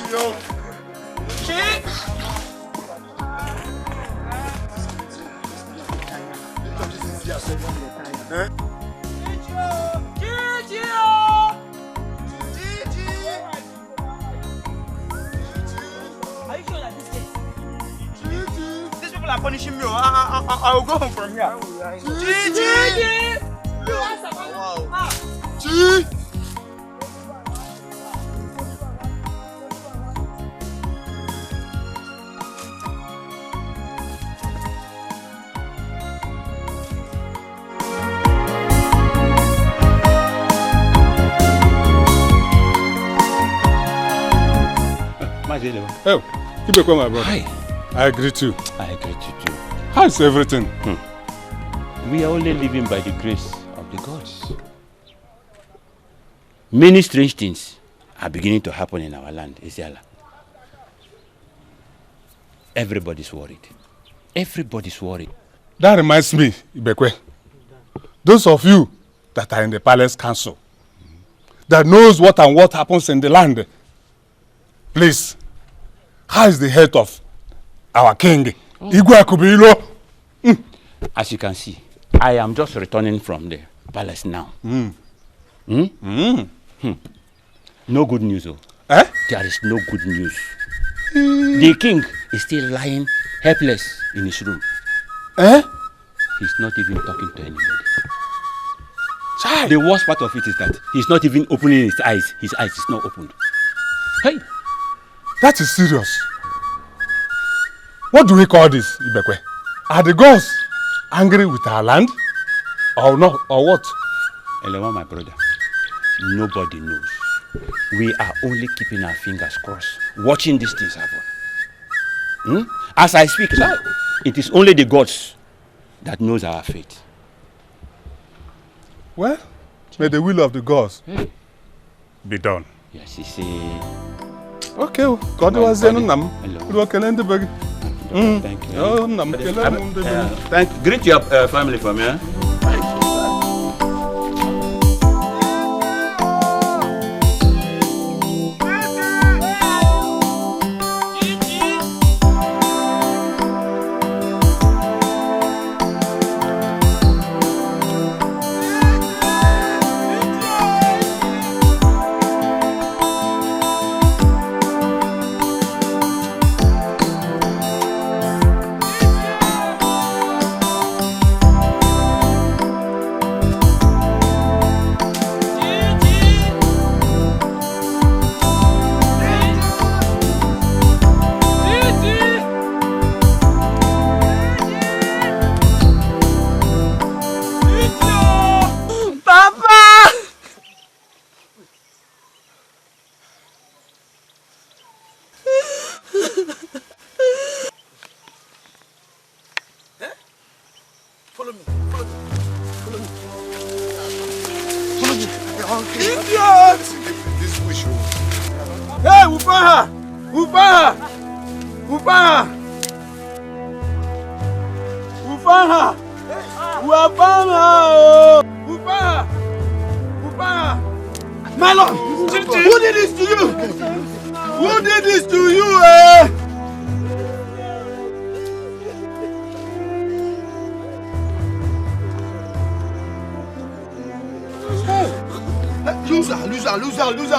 These people are punishing me. I will go home from here. Gigi! Wow. Gigi! Oh, Ibekwe, my brother. Hi. I greet you. I greet you too. How's everything? We are only living by the grace of the gods. Many strange things are beginning to happen in our land, Isiala. Everybody's worried. Everybody's worried. That reminds me, Ibekwe. Those of you that are in the palace council, that knows what and what happens in the land, please, how is the health of our king, Igwe Akubilo? As you can see, I am just returning from the palace now. No good news, though. There is no good news. The king is still lying helpless in his room. He's not even talking to anybody. Child. The worst part of it is that he's not even opening his eyes. His eyes is not opened. Hey! That is serious. What do we call this, Ibekwe? Are the gods angry with our land? Or not? Or what? Elewa, my brother, nobody knows. We are only keeping our fingers crossed, watching these things happen. As I speak now, it is only the gods that knows our fate. Well, may the will of the gods be done. Yes, you see. Okay, God was in them. Thank you. Greet your family for me.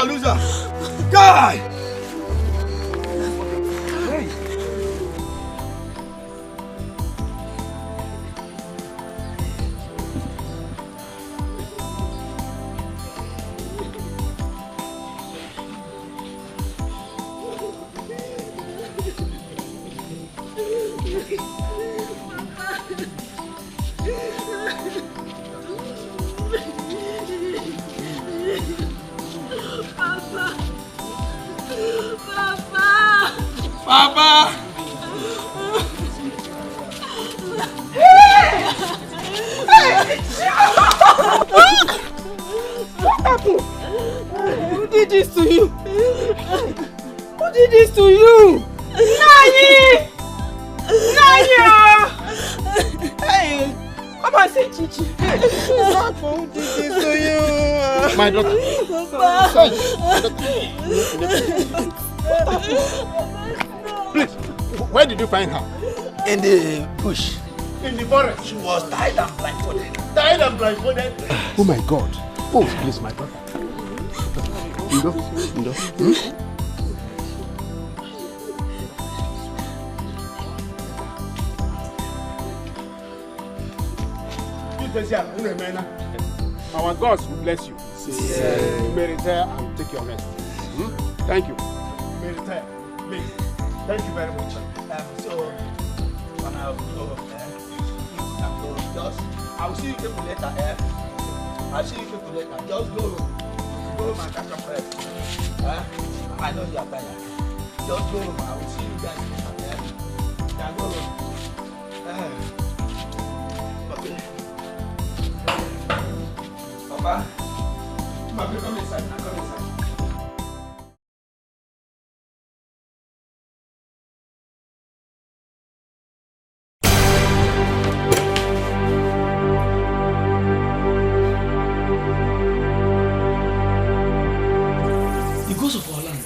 Loser. Guy! Papa! What happened? Who did this to you? Who did this to you? Nani! Hey! Come on, say Chichi. Who did this to you? My daughter. What happened? Please, where did you find her? In the bush. In the forest? She was tied and blindfolded. Tied and blindfolded? Oh my God. Oh, please, my brother. Ndo. Our gods will bless you. You may retire and take your rest. Thank you. You may retire. Please. Thank you very much. So, when I go I'll see you people later, I'll see you people later. Just go home and catch up rest. I know you are tired. Just go home. I will see you guys later. Now go home. Okay. Papa, come inside. Come inside. Of our land.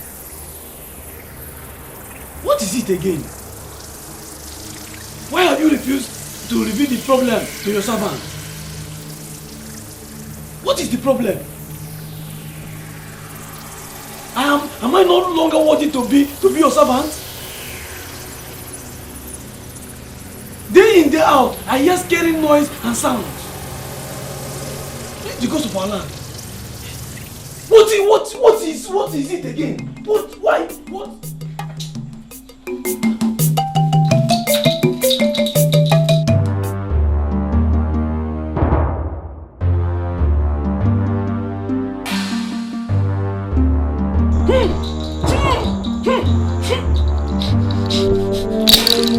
What is it again? Why have you refused to reveal the problem to your servant? What is the problem? Am I no longer worthy to be your servant? Day in, day out, I hear scary noise and sounds. It's the ghost of our land. What is it again? Why?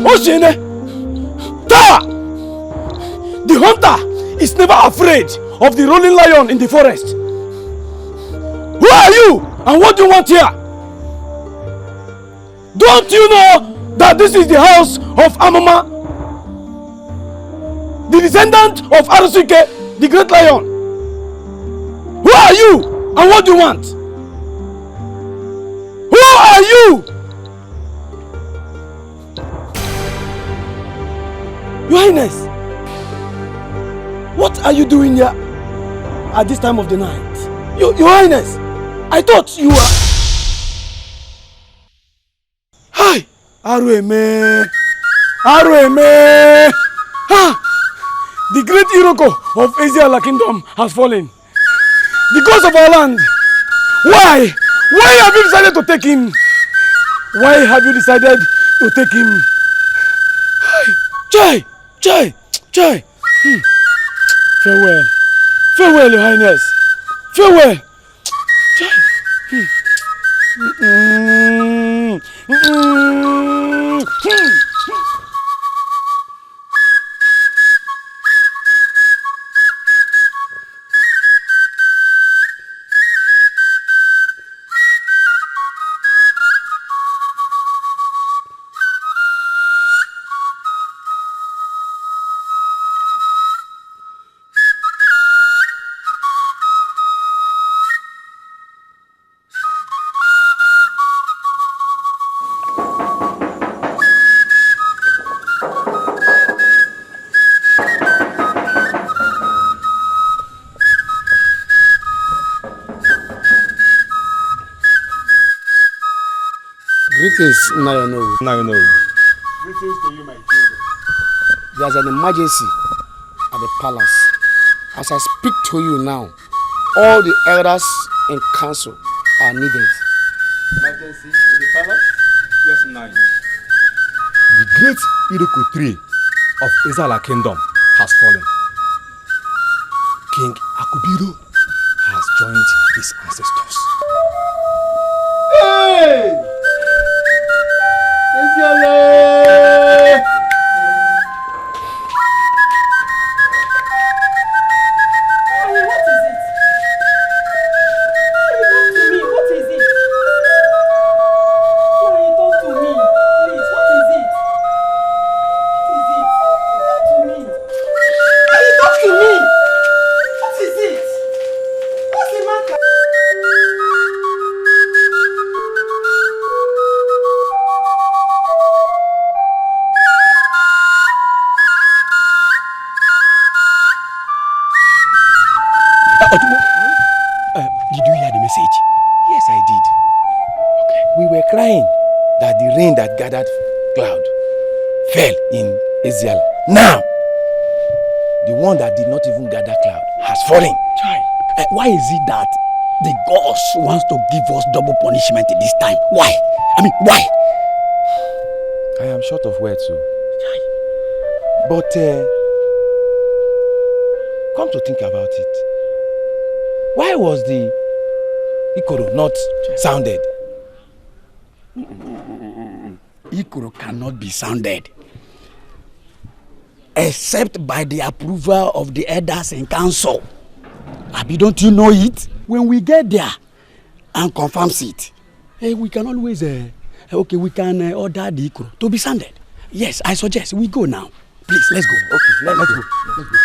Oshine! The hunter is never afraid of the rolling lion in the forest. Who are you? And what do you want here? Don't you know that this is the house of Amama? The descendant of Arusuke, the great lion. Who are you? And what do you want? Who are you? Your Highness, what are you doing here at this time of the night? Your Highness, I thought you were... Hi! Arueme! Ha! The great Iroko of Eziala Kingdom has fallen. The gods of our land. Why? Why have you decided to take him? Why have you decided to take him? Hi! Chai! Farewell, Your Highness. Farewell. Greetings, Nayono. Greetings to you, my children. There's an emergency at the palace. As I speak to you now, all the elders in council are needed. Emergency in the palace? Yes, Nayo. The great Iroko tree of Ezala Kingdom has fallen. King Akubiro has joined his ancestors. Hey! Eziala! Did you hear the message? Yes, I did. Okay. We were crying that the rain that gathered cloud fell in Eziala. Now, the one that did not even gather cloud has fallen. Why is it that the gods wants to give us double punishment this time? Why? I mean, why? I am short of words, so. But come to think about it, why was the Ikoro not sounded? Ikoro cannot be sounded except by the approval of the elders in council. Abi, don't you know it? When we get there and confirms it, we can always we can order the Ikoro to be sounded. Yes, I suggest we go now. Please, let's go. Okay, let's go. Let's go.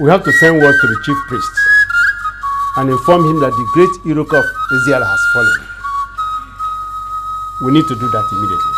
We have to send word to the chief priest and inform him that the great Iroka of Eziala has fallen. We need to do that immediately.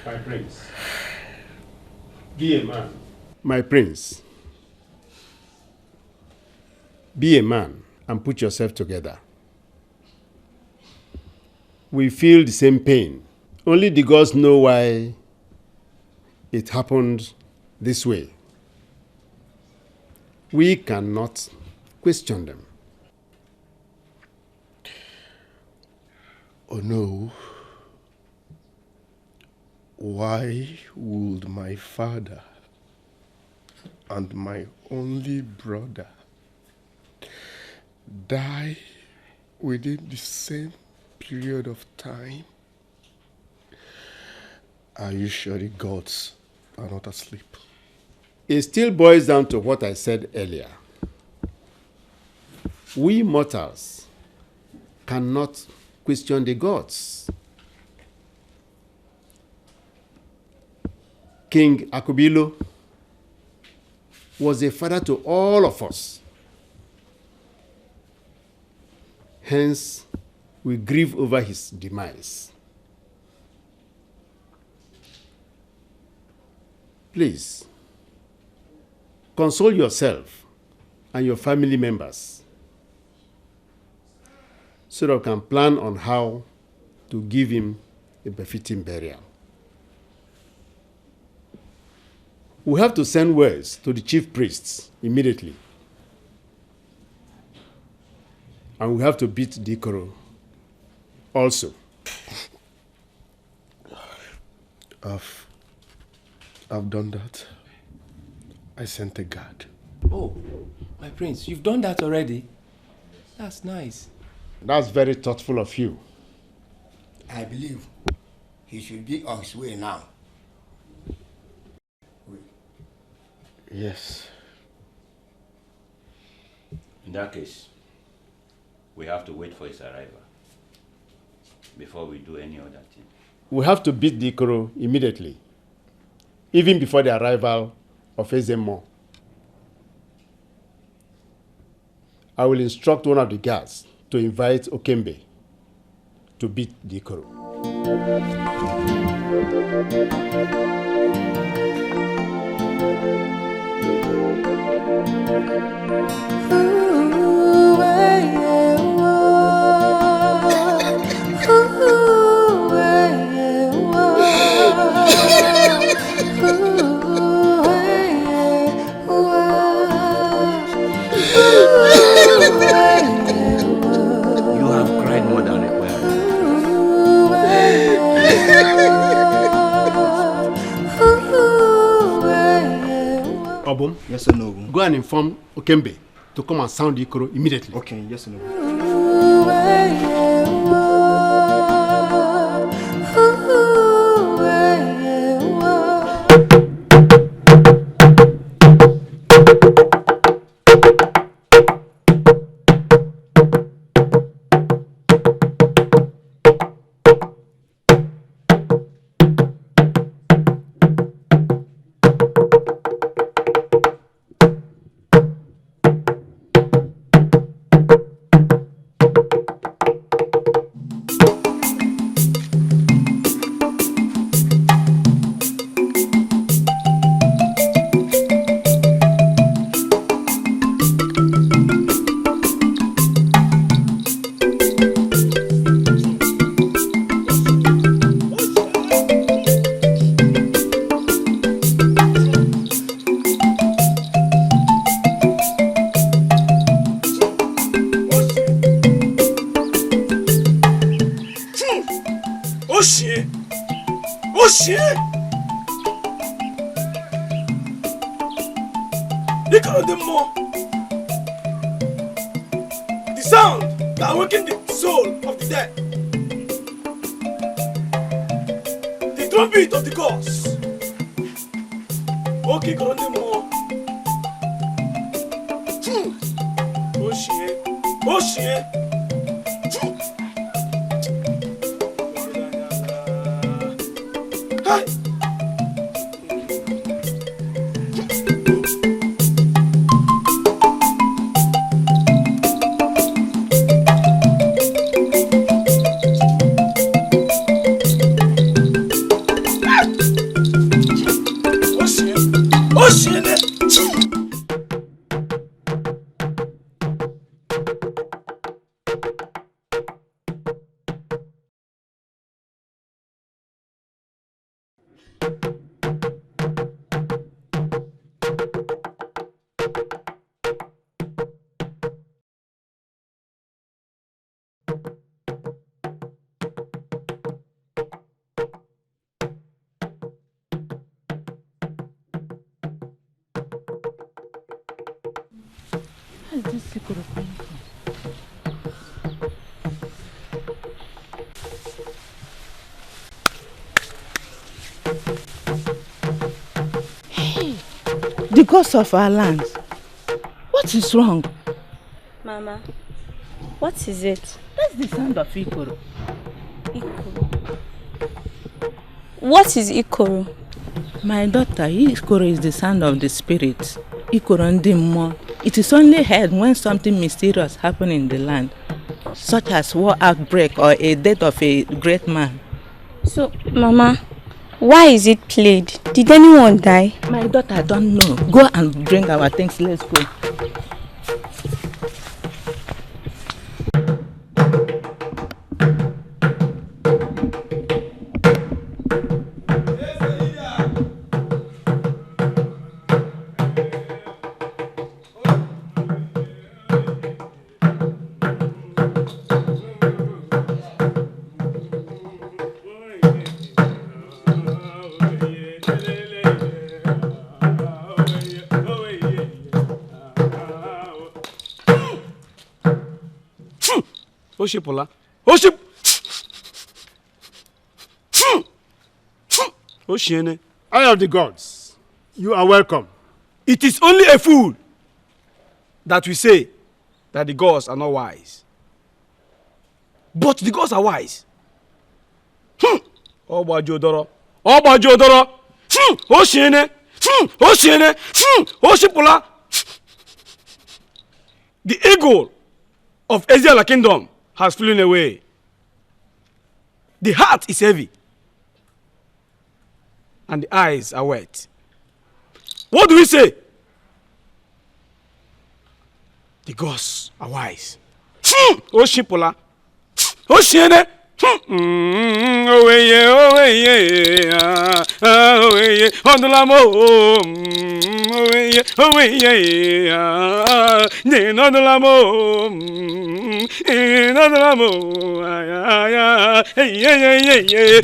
My prince, be a man. My prince, be a man and put yourself together. We feel the same pain. Only the gods know why it happened this way. We cannot question them. Oh no. Why would my father and my only brother die within the same period of time? Are you sure the gods are not asleep? It still boils down to what I said earlier. We mortals cannot question the gods. King Akubilo was a father to all of us. Hence, we grieve over his demise. Please, console yourself and your family members so that we can plan on how to give him a befitting burial. We have to send words to the chief priests immediately. And we have to beat Dikoro also. I've done that. I sent a guard. Oh, my prince, you've done that already? That's nice. That's very thoughtful of you. I believe he should be on his way now. Yes. In that case, we have to wait for his arrival before we do any other thing. We have to beat Dikoro immediately, even before the arrival of Ezemo. I will instruct one of the guards to invite Okembe to beat Dikoro. You have cried more than required. Obum, Yes or no? go and inform Okembe to come and sound Dikoro immediately. Okay, yes or no? The sound that awakened the soul of the dead. The trumpet of the gods. Okay, Grandemo. Oh shit. Hi. is this Ikoro coming from? Hey, the ghosts of our land. What is wrong? Mama, what is it? That's the sound of Ikoro. Ikoro. What is Ikoro? My daughter, Ikoro is the sound of the spirit. Ikoro ndimmo. It is only heard when something mysterious happens in the land, such as war outbreak or a death of a great man. So, Mama, why is it played? Did anyone die? My daughter, I don't know. Go and bring our things. Let's go. Oshipula. Oship. Oshiene. Eye of the gods, you are welcome. It is only a fool that we say that the gods are not wise. But the gods are wise. Obajodoro. Obajodoro. Oshiene. Oshiene. Oshipula. The eagle of Eziala kingdom has flown away. The heart is heavy. And the eyes are wet. What do we say? The gods are wise. Oshipola. Oshiene. Oweye, oweye, oweye, ondulamo, oweye, oweye, ondulamo, ondulamo, ay, ay, ay.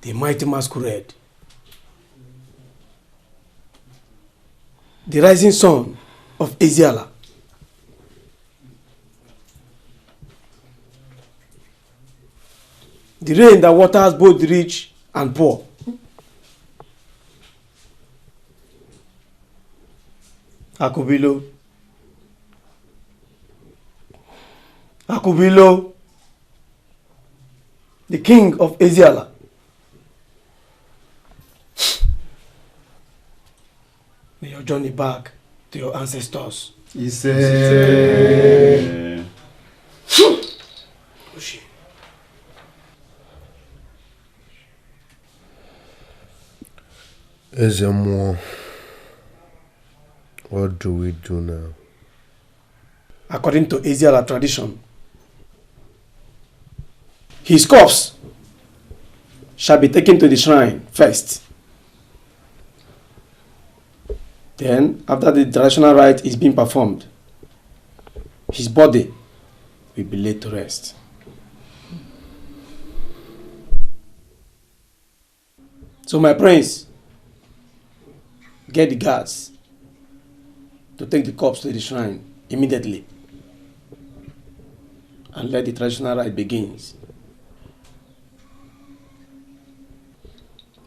The mighty masquerade, the rising sun of Eziala, the rain that waters both the rich and poor, Akubilo, Akubilo, the king of Eziala. May your journey back to your ancestors. Ise. Ezemo, what do we do now? According to Eziala tradition, his corpse shall be taken to the shrine first. Then, after the traditional rite is being performed, his body will be laid to rest. So my prince, get the guards to take the corpse to the shrine immediately and let the traditional rite begins.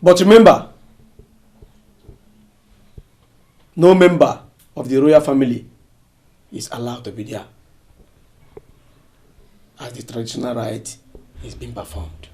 But remember, no member of the royal family is allowed to be there as the traditional rite is being performed.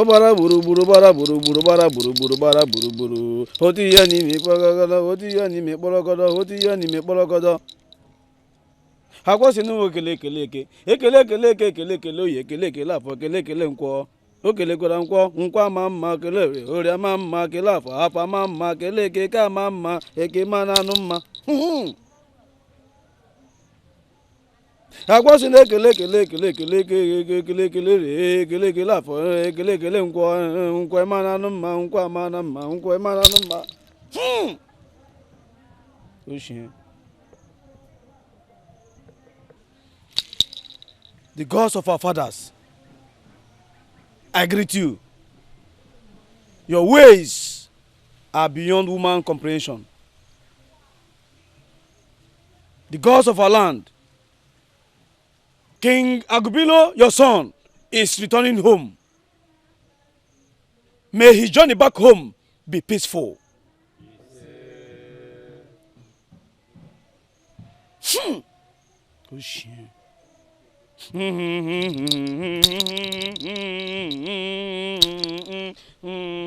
Bara buru buru bara buru buru bara buru buru bara buru buru. Hoti yani mi pologodo, hoti yani mi pologodo, hoti yani mi pologodo. Hakwa sinu okele keleke. Ekele keleke ekele kele oye ekele kele afọ kele kele nkwo. Okele kwara nkwo, nkwa ma mma kele ori ama mma kele afọ apa ma mma kele ke ka ma mma eke ma na anu mma. Agwa si na ekele ekele ekele ekele ekele ekele ekele ekele afọ ekele ekele nkwo ma na anu mma nkwa ma na mma nkwo ma na anu mma. Oshie. The gods of our fathers, I greet you. Your ways are beyond human comprehension. The gods of our land, King Agubilo, your son, is returning home. May his journey back home be peaceful. Oh, shit.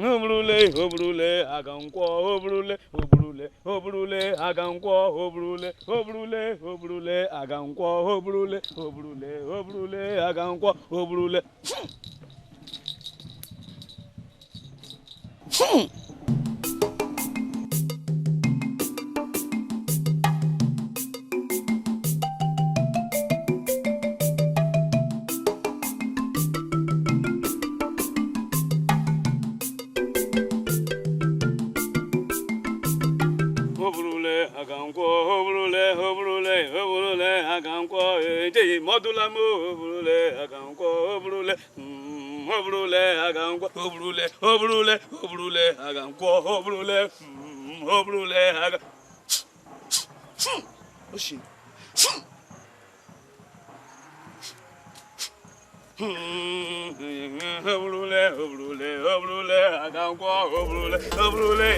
Obrule, obrule, agankwo, obrule, obrule, obrule, agankwo, obrule, obrule, obrule, agankwo, obrule, obrule, obrule, agankwo, obrule. Modula mo brule agankwo brule obrule agangwa obrule obrule obrule agangwa obrule obrule aga oshi obrule obrule obrule agangwa obrule obrule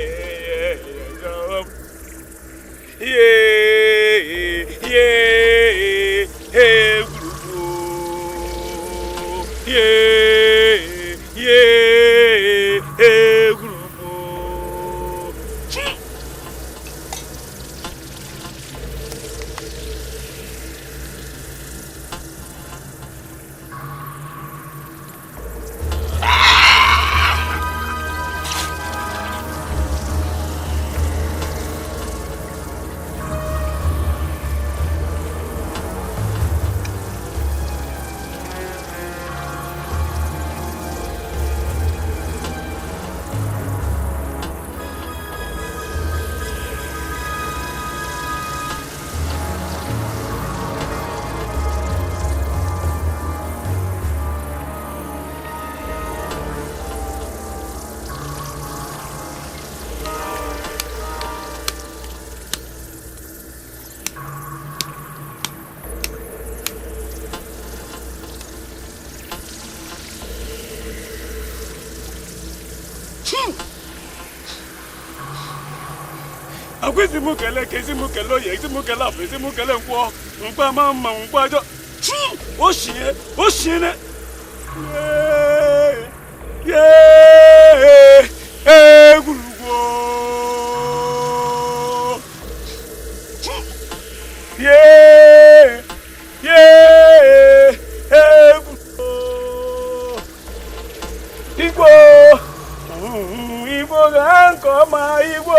akwezi mukele kezi mukele oye kezi mukele afu kezi mukele nkwo nkwa mama nkwa jo oshie egurugwo egurugwo igbo ga nkoma igbo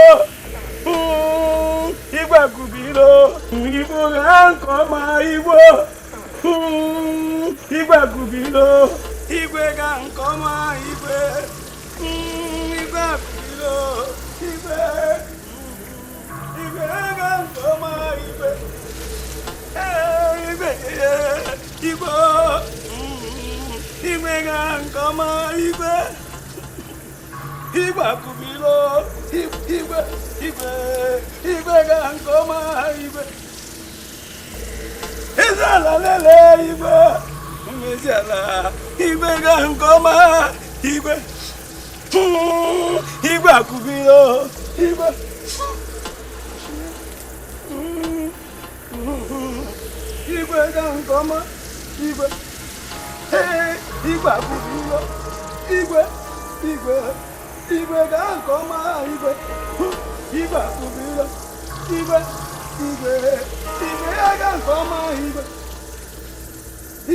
igwe gubiro igbo ga nkoma igbo igwe gubiro igwe ga nkoma igwe igwe gubiro igwe ga nkoma igwe igwe ga nkoma igwe igwe gubiro igwe ga nkoma igwe ezala lele igwe ezala igwe ga nkoma igwe igwe akubiro igwe igwe ga nkoma igwe igwe akubiro igwe ga nkoma igwe igwe akubiro igwe ga nkoma igwe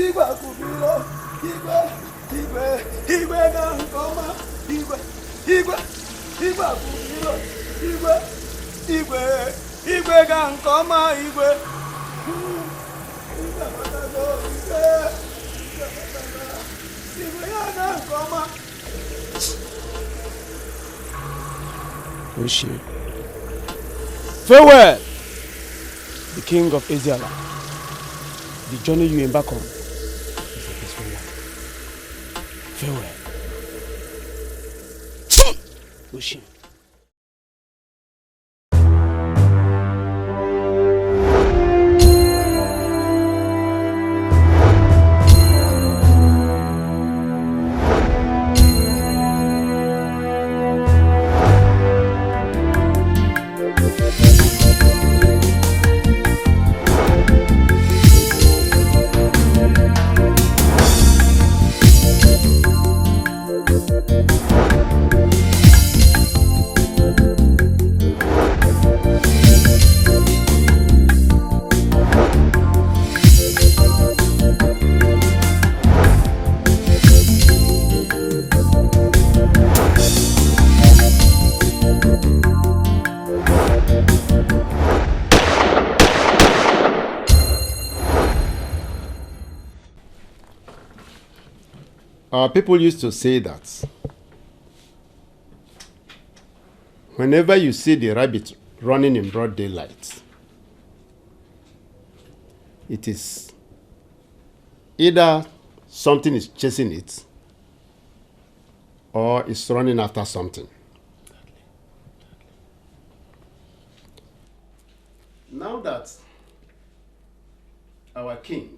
igwe akubiro igwe ga nkoma igwe akubiro igwe ga nkoma igwe igwe ga nkoma. Farewell, the king of Eziala. The journey you embark on is a peaceful one. Farewell. Oshie. Our people used to say that whenever you see the rabbit running in broad daylight, it is either something is chasing it or is running after something. Now that our king,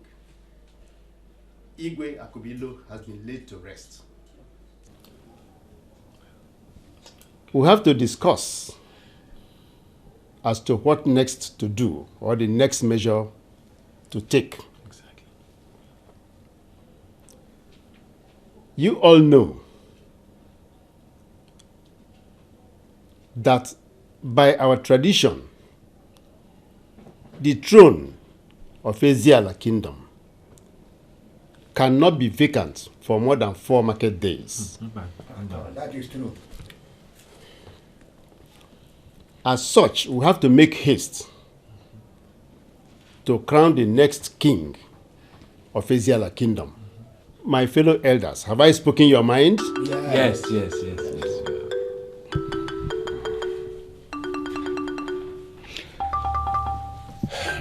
Igwe Akubilo, has been laid to rest, we have to discuss as to what next to do or the next measure to take. Exactly. You all know that by our tradition, the throne of Eziala kingdom cannot be vacant for more than 4 market days. That is true. As such, we have to make haste to crown the next king of Eziala kingdom. My fellow elders, have I spoken your mind? Yes.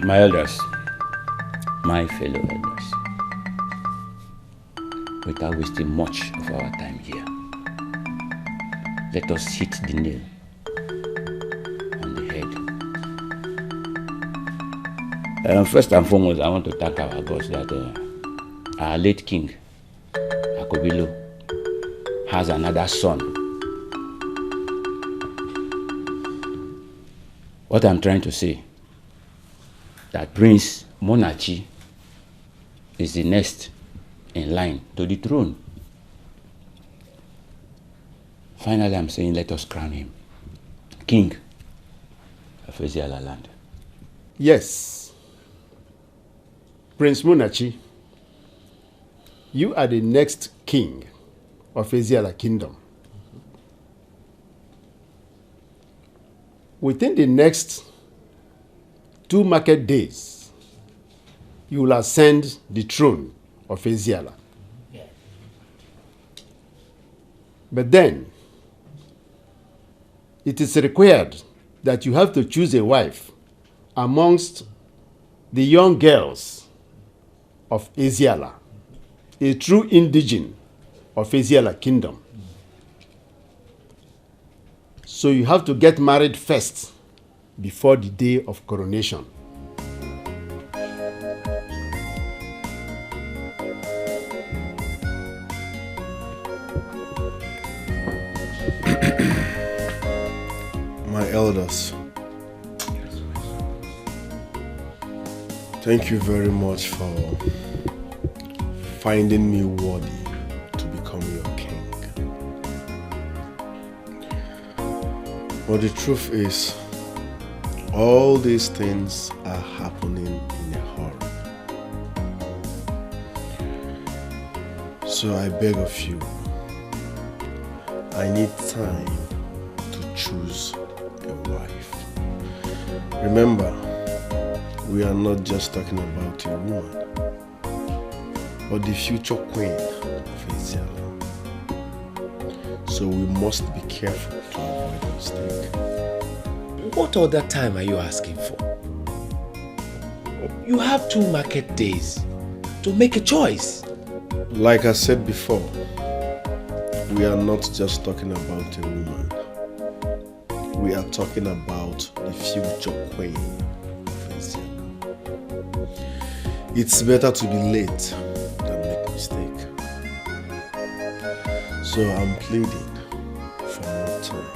My elders, my fellow elders, without wasting much of our time here, let us hit the nail on the head. First and foremost, I want to thank our gods that our late king, Akubilo, has another son. What I'm trying to say, that Prince Munachi is the next in line to the throne. Finally, I'm saying let us crown him king of Eziala land. Yes. Prince Munachi, you are the next king of Eziala kingdom. Within the next 2 market days, you will ascend the throne of Eziala. Yeah. But then, it is required that you have to choose a wife amongst the young girls of Eziala, a true indigene of Eziala kingdom. So you have to get married first before the day of coronation. My elders, thank you very much for finding me worthy to become your king. But the truth is, all these things are happening in a hurry. So I beg of you, I need time to choose a wife. Remember, we are not just talking about a woman, but the future queen of Eziala. So we must be careful to avoid a mistake. What other time are you asking for? You have 2 market days to make a choice. Like I said before, we are not just talking about a woman. We are talking about the future queen of Eziala. It's better to be late than make a mistake. So I'm pleading for more time.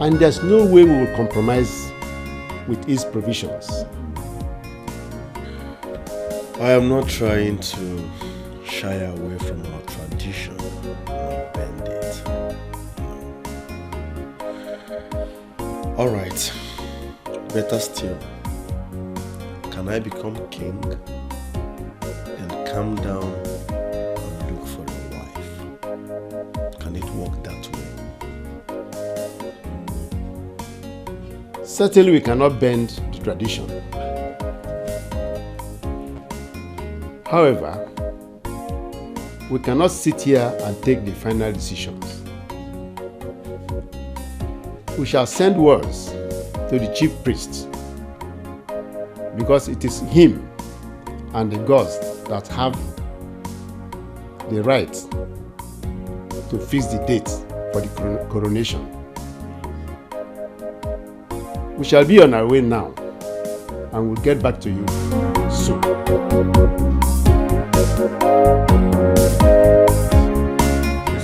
And there's no way we will compromise with his provisions. I am not trying to shy away from our tradition or bend it. No. Alright, better still, can I become king and come down and look for a wife? Can it work that way? Certainly we cannot bend the tradition. However, we cannot sit here and take the final decisions. We shall send words to the chief priest, because it is him and the gods that have the right to fix the date for the coronation. We shall be on our way now, and we'll get back to you soon.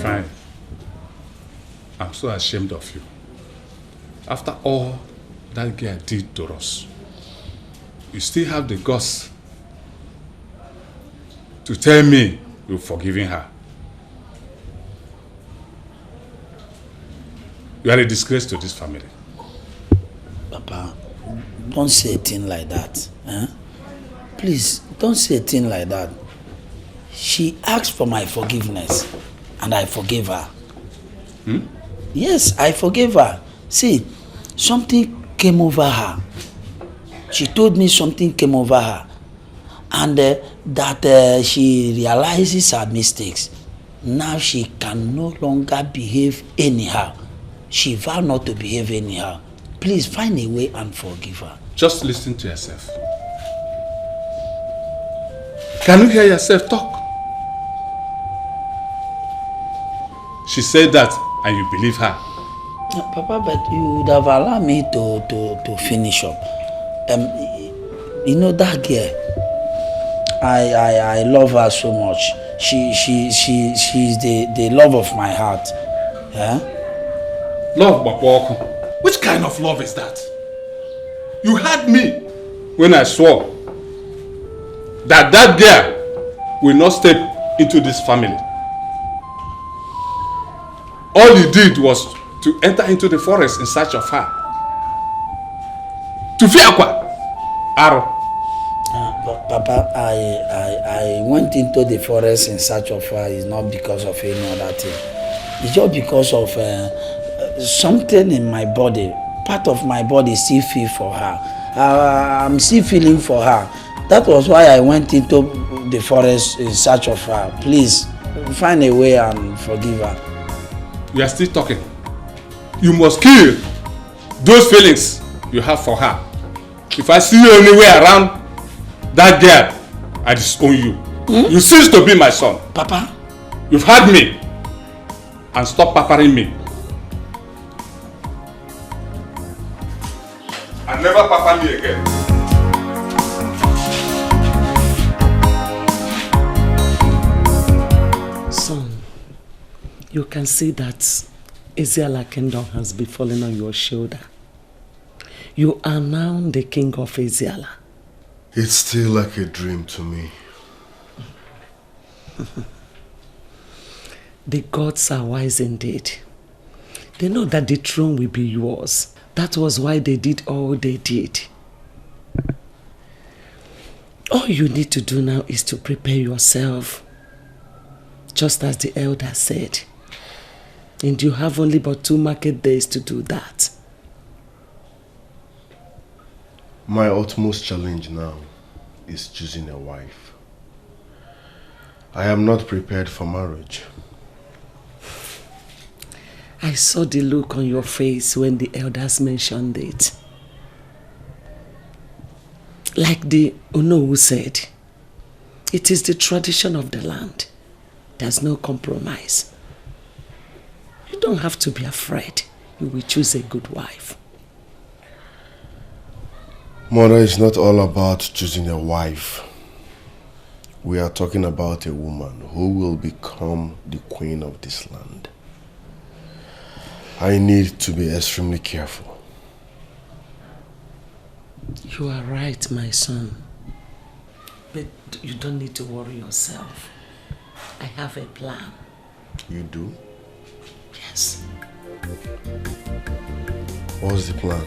Fine. I'm so ashamed of you. After all that girl did to us, you still have the guts to tell me you've forgiven her. You are a disgrace to this family. Papa, don't say a thing like that. Eh? Please, don't say a thing like that. She asked for my forgiveness, and I forgave her. Yes, I forgave her. See, something came over her. She told me something came over her, and that she realizes her mistakes. Now she can no longer behave anyhow. She vowed not to behave anyhow. Please find a way and forgive her. Just listen to yourself. Can you hear yourself talk? She said that and you believe her. Papa, but you would have allowed me to finish up. You know that girl, I love her so much. She's the love of my heart. Yeah? Love, Bapoko. Which kind of love is that? You heard me when I swore that that girl will not step into this family. All you did was to enter into the forest in search of her. To fear what? Arrow. Papa, I went into the forest in search of her. It's not because of any other thing. It's just because of something in my body. Part of my body still feel for her. I'm still feeling for her. That was why I went into the forest in search of her. Please, find a way and forgive her. You are still talking. You must kill those feelings you have for her. If I see you anywhere around that girl, I disown you. You cease to be my son. Papa? You've had me. And stop pampering me. And never pamper me again. Son, you can see that Enyiocha kingdom has befallen on your shoulder. You are now the king of Enyiocha. It's still like a dream to me. The gods are wise indeed. They know that the throne will be yours. That was why they did all they did. All you need to do now is to prepare yourself. Just as the elder said. And you have only but 2 market days to do that. My utmost challenge now is choosing a wife. I am not prepared for marriage. I saw the look on your face when the elders mentioned it. Like the Onowu said, it is the tradition of the land. There's no compromise. You don't have to be afraid. You will choose a good wife. Mother, it's not all about choosing a wife. We are talking about a woman who will become the queen of this land. I need to be extremely careful. You are right, my son. But you don't need to worry yourself. I have a plan. You do? Yes. What's the plan?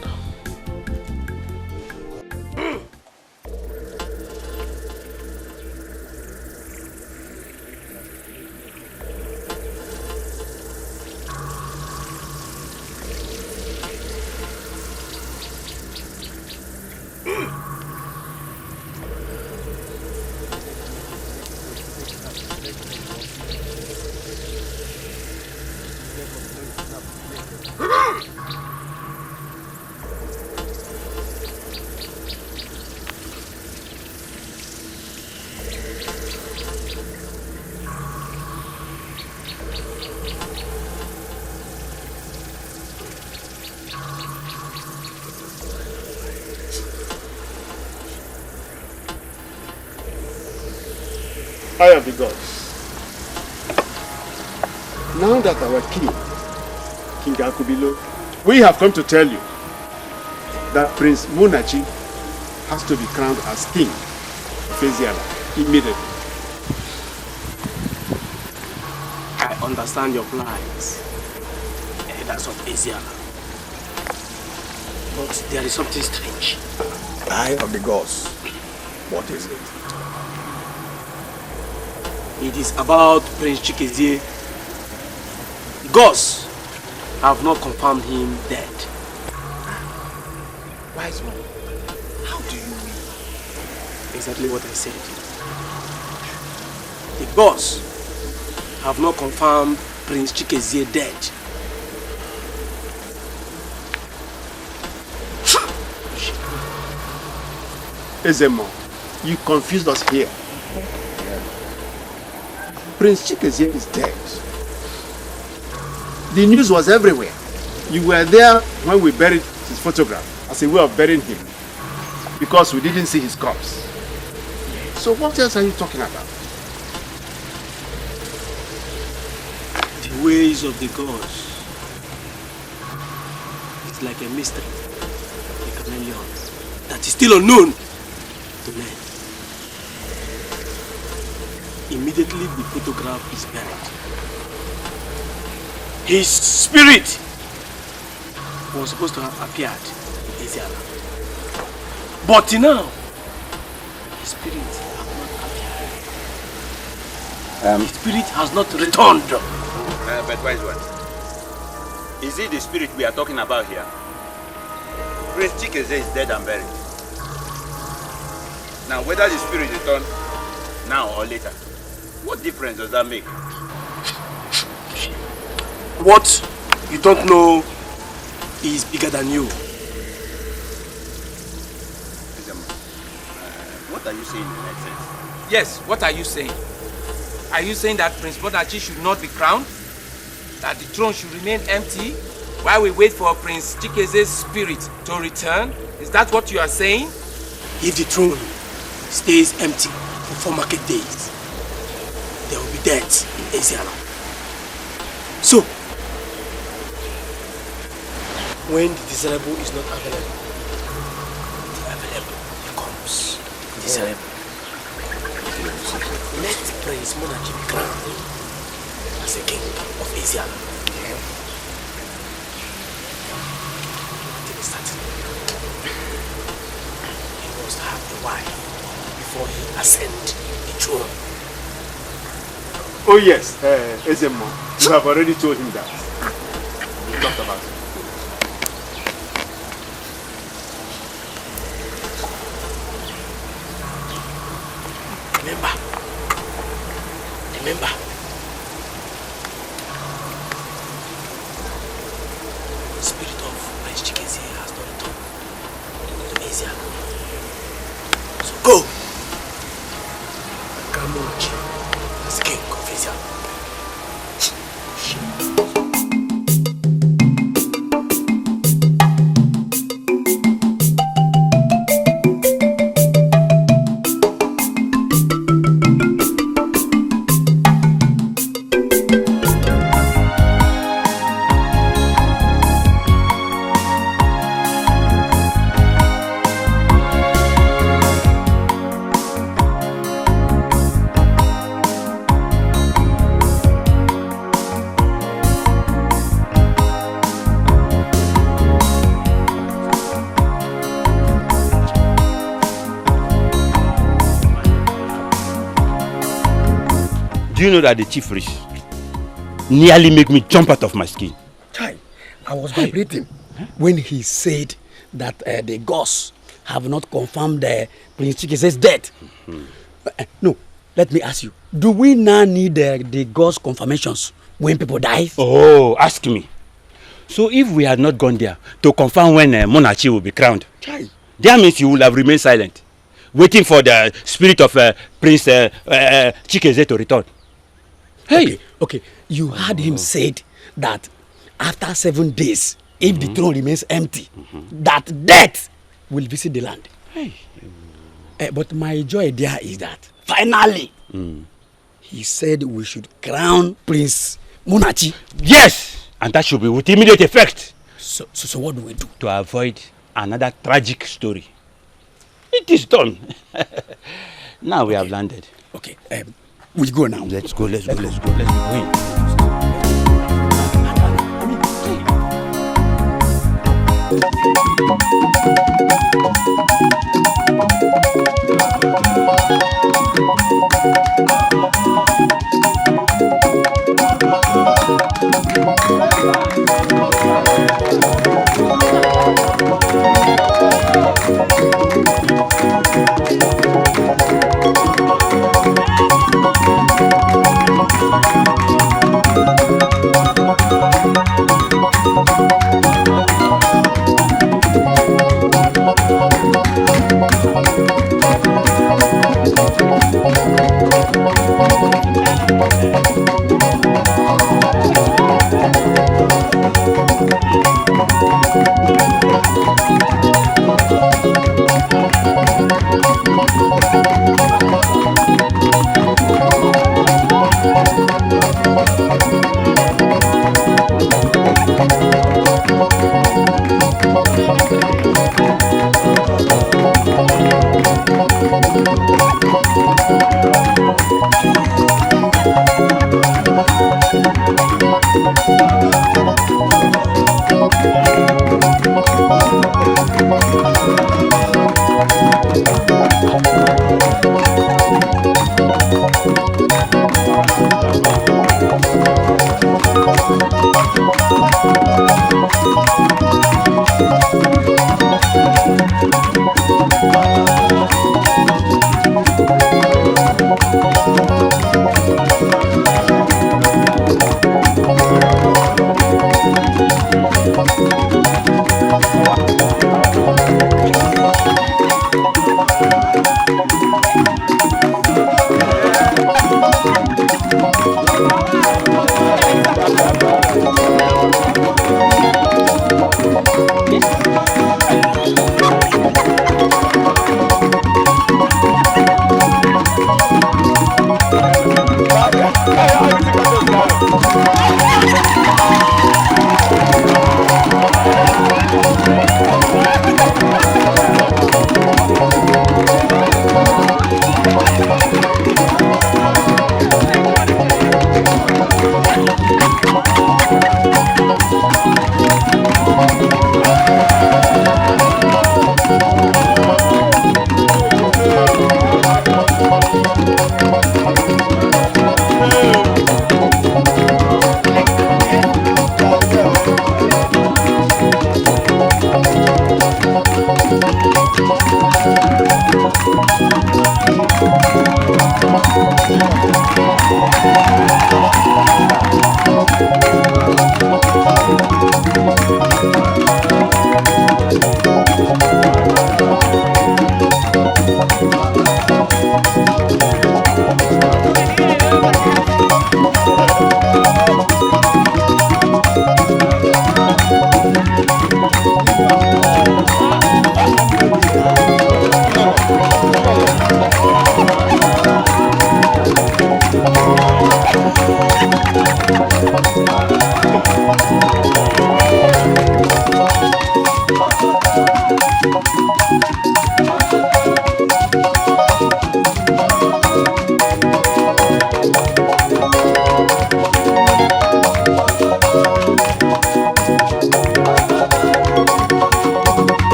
I am the gods. Now that our king, King Akubilo, we have come to tell you that Prince Munachi has to be crowned as king of Eziala immediately. I understand your plans, elders of Eziala. But there is something strange. Eye of the gods. What is it? It is about Prince Chikezie. The gods have not confirmed him dead. Wise one, how do you mean? Exactly what I said. The gods have not confirmed Prince Chikezie dead. Ezemo, you confused us here. Prince Chikezie is dead. The news was everywhere. You were there when we buried his photograph as a way of burying him because we didn't see his corpse. So what else are you talking about? The ways of the gods. It's like a mystery, a chameleon that is still unknown to men. Immediately the photograph is buried. His spirit was supposed to have appeared in Eziala. But now, his spirit has not appeared. His spirit has not returned. But wise one, is it the spirit we are talking about here? Prince Chikezie is dead and buried. Now, whether the spirit returns now or later, what difference does that make? What you don't know is bigger than you. What are you saying in that sense? Yes, what are you saying? Are you saying that Prince Munachi should not be crowned? That the throne should remain empty while we wait for Prince Chikeze's spirit to return? Is that what you are saying? If the throne stays empty for 4 market days, there will be death in Eziala. So, when the desirable is not available, the available becomes desirable. Let Prince Munachi be crowned as a king of Eziala. It is certain. He must have a wife before he ascends the throne. Oh yes, Ezemo, you have already told him that. We talked about it. Remember, the spirit of Prince Chikezie has not returned to Eziala. So go, crown Munachi as the king of Eziala. Do you know that the chief priest nearly made me jump out of my skin? Chai, I was vibrating when he said that the gods have not confirmed Prince Chikeze's death. No, let me ask you. Do we now need the gods' confirmations when people die? Oh, ask me. So if we had not gone there to confirm when Munachi will be crowned, Chai. that means you will have remained silent, waiting for the spirit of Prince Chikeze to return. Hey, okay. You heard him said that after 7 days, if the throne remains empty, that death will visit the land. Hey. But my joy there is that finally, he said we should crown Prince Munachi. Yes, and that should be with immediate effect. So what do we do? To avoid another tragic story. It is done. Now we have landed. Okay, we go now. Let's go. Let's be going.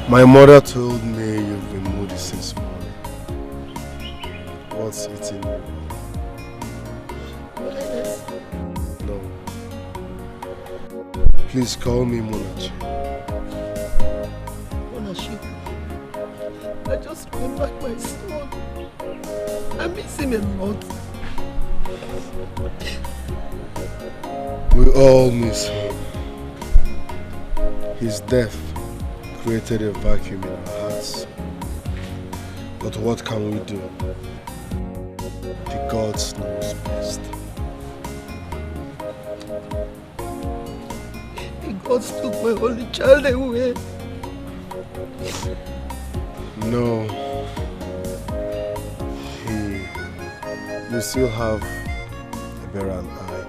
My mother told me you've been moody since morning. What's eating you? No. Please call me Munachi. Munachi, I just remembered my son. I miss him a lot. We all miss him. His death created a vacuum in our hearts. But what can we do? The gods knows best. The gods took my only child away. No. You still have a better eye.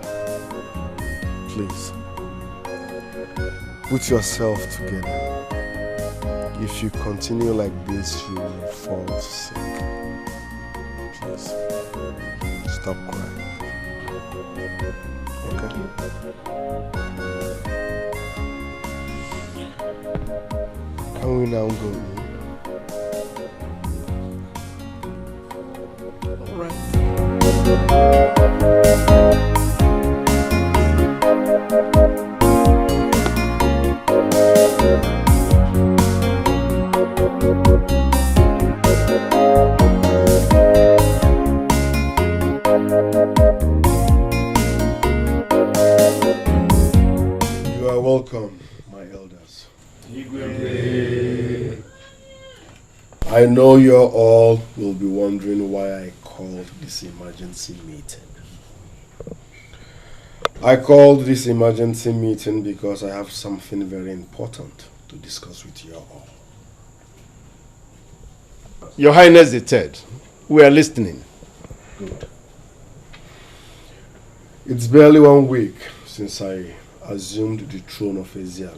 Please, put yourself together. If you continue like this, you will fall sick. Please, stop crying. Okay? Can we now go in? All right. You are welcome, my elders. I know you all will be wondering why I called this emergency meeting. I called this emergency meeting because I have something very important to discuss with you all. Your Highness the Third, we are listening. Good. It's barely 1 week since I assumed the throne of Enyiocha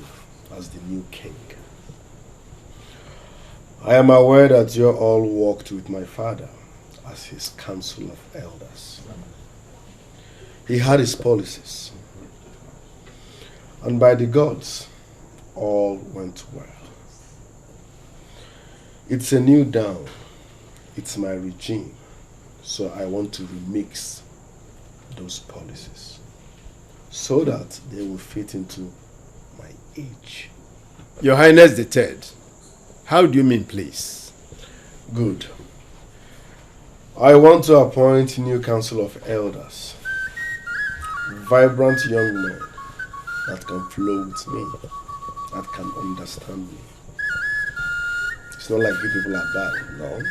as the new king. I am aware that you all worked with my father as his council of elders. He had his policies. And by the gods, all went well. It's a new dawn. It's my regime. So I want to remix those policies so that they will fit into my age. Your Highness the Third, how do you mean please? Good. I want to appoint new council of elders. Vibrant young men that can flow with me, that can understand me. It's not like you people are bad, no.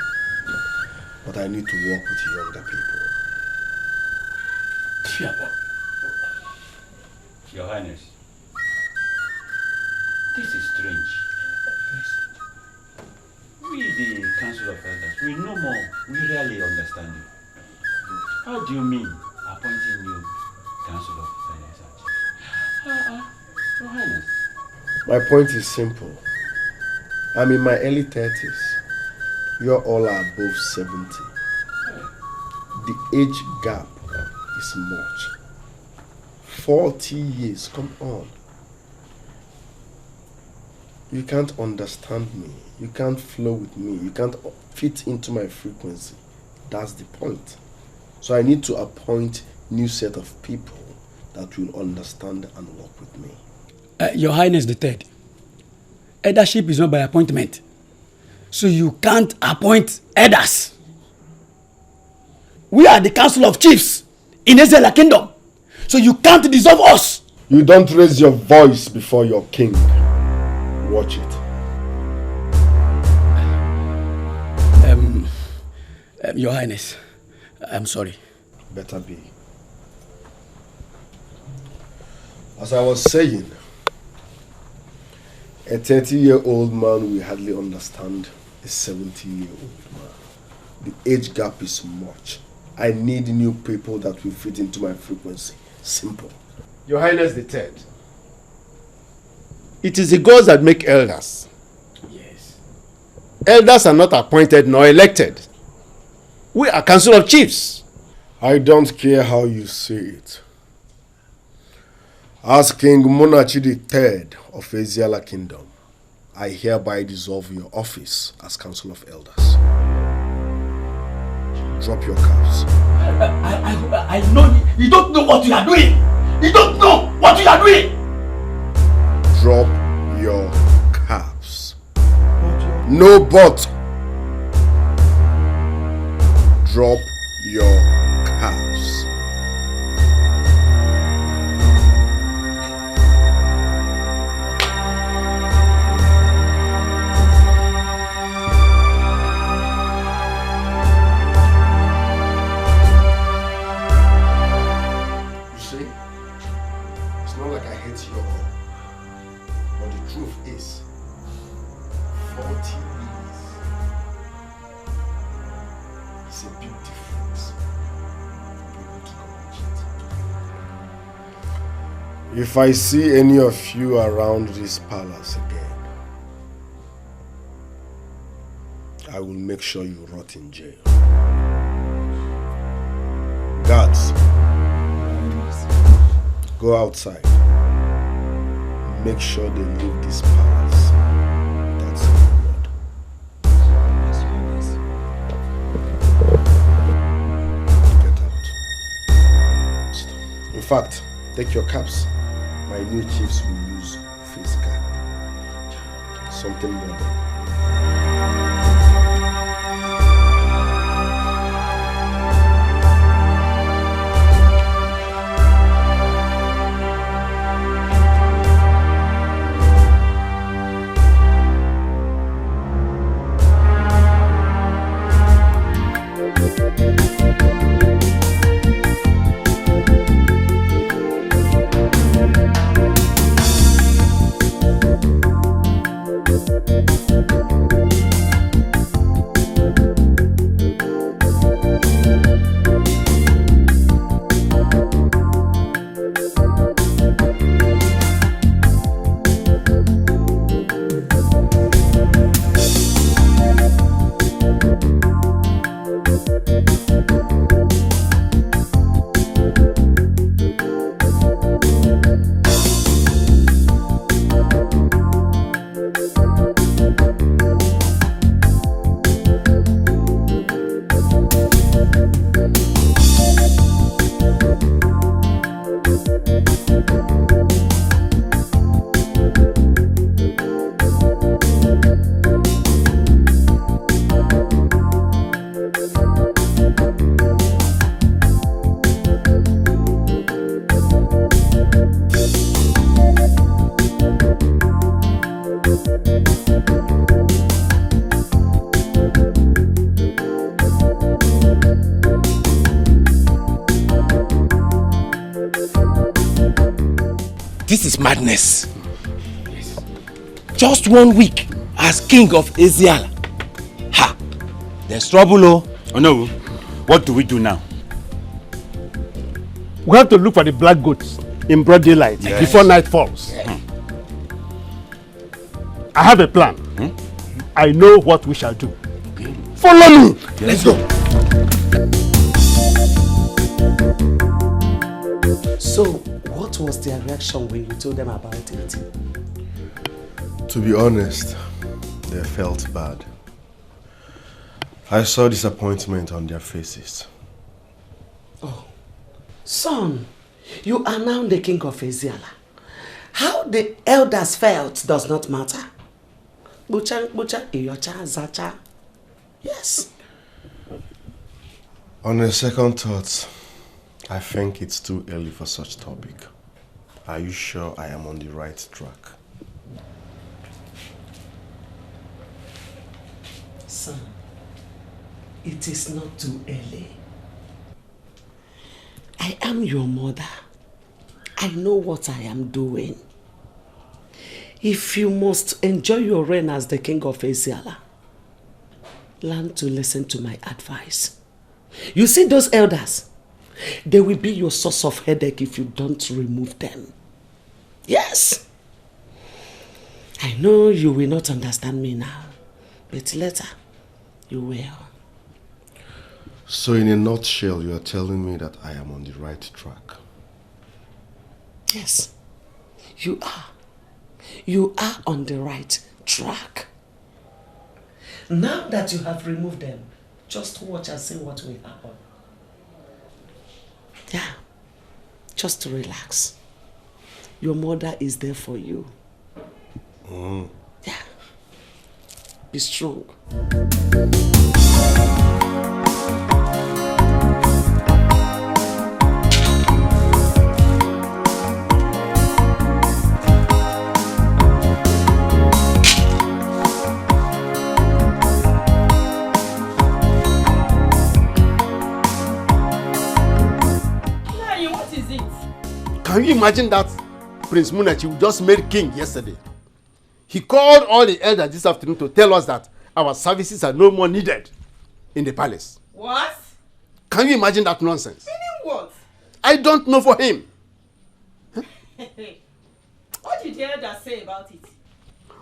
But I need to work with younger people. Your Highness, this is strange. We, the Council of Elders, we know more, we rarely understand you. How do you mean appointing new Council of Elders? Your Highness. My point is simple. I'm in my early 30s. You all are above 70. The age gap is much. 40 years, come on. You can't understand me. You can't flow with me. You can't fit into my frequency. That's the point. So I need to appoint new set of people that will understand and work with me. Your Highness the Third, eldership is not by appointment. So you can't appoint elders. We are the Council of Chiefs in Enyiocha Kingdom. So you can't dissolve us. You don't raise your voice before your king. Watch it. Your Highness, I'm sorry. Better be. As I was saying, a 30-year-old man will hardly understand a 70-year-old man. The age gap is much. I need new people that will fit into my frequency. Simple. Your Highness the Third, it is the gods that make elders. Yes. Elders are not appointed nor elected. We are Council of Chiefs. I don't care how you say it. As King Munachi III of Enyiocha Kingdom, I hereby dissolve your office as Council of Elders. Drop your caps. I know you don't know what you are doing. You don't know what you are doing. Drop your caps. No but. Drop your caps. You see, it's not like I hate you all, but the truth is, 40 years is a big difference for people to come. If I see any of you around this palace again, I will make sure you rot in jail. Guards, go outside. Make sure they leave this palace. That's the word. Get out. In fact, take your caps. My new chiefs will use face cap. Something modern. madness. Just 1 week as king of Eziala. Ha! There's trouble, oh. Oh no, what do we do now? We have to look for the black goats in broad daylight before night falls. I have a plan. I know what we shall do. Follow me. Let's go. So, what was their reaction when you told them about it? To be honest, they felt bad. I saw disappointment on their faces. Oh, son, you are now the king of Eziala. How the elders felt does not matter. Bucha, Enyiocha, Zacha. Yes. On a second thought, I think it's too early for such topic. Are you sure I am on the right track? Son, it is not too early. I am your mother. I know what I am doing. If you must enjoy your reign as the king of Eziala, learn to listen to my advice. You see those elders? They will be your source of headache if you don't remove them. Yes. I know you will not understand me now, but later you will. So in a nutshell, you are telling me that I am on the right track? Yes, you are. You are on the right track. Now that you have removed them, just watch and see what will happen. Yeah, just relax. Your mother is there for you. Yeah, be strong. Can you imagine that Prince Munachi just made king yesterday? He called all the elders this afternoon to tell us that our services are no more needed in the palace. What? Can you imagine that nonsense? Meaning what? I don't know for him. Huh? What did the elders say about it?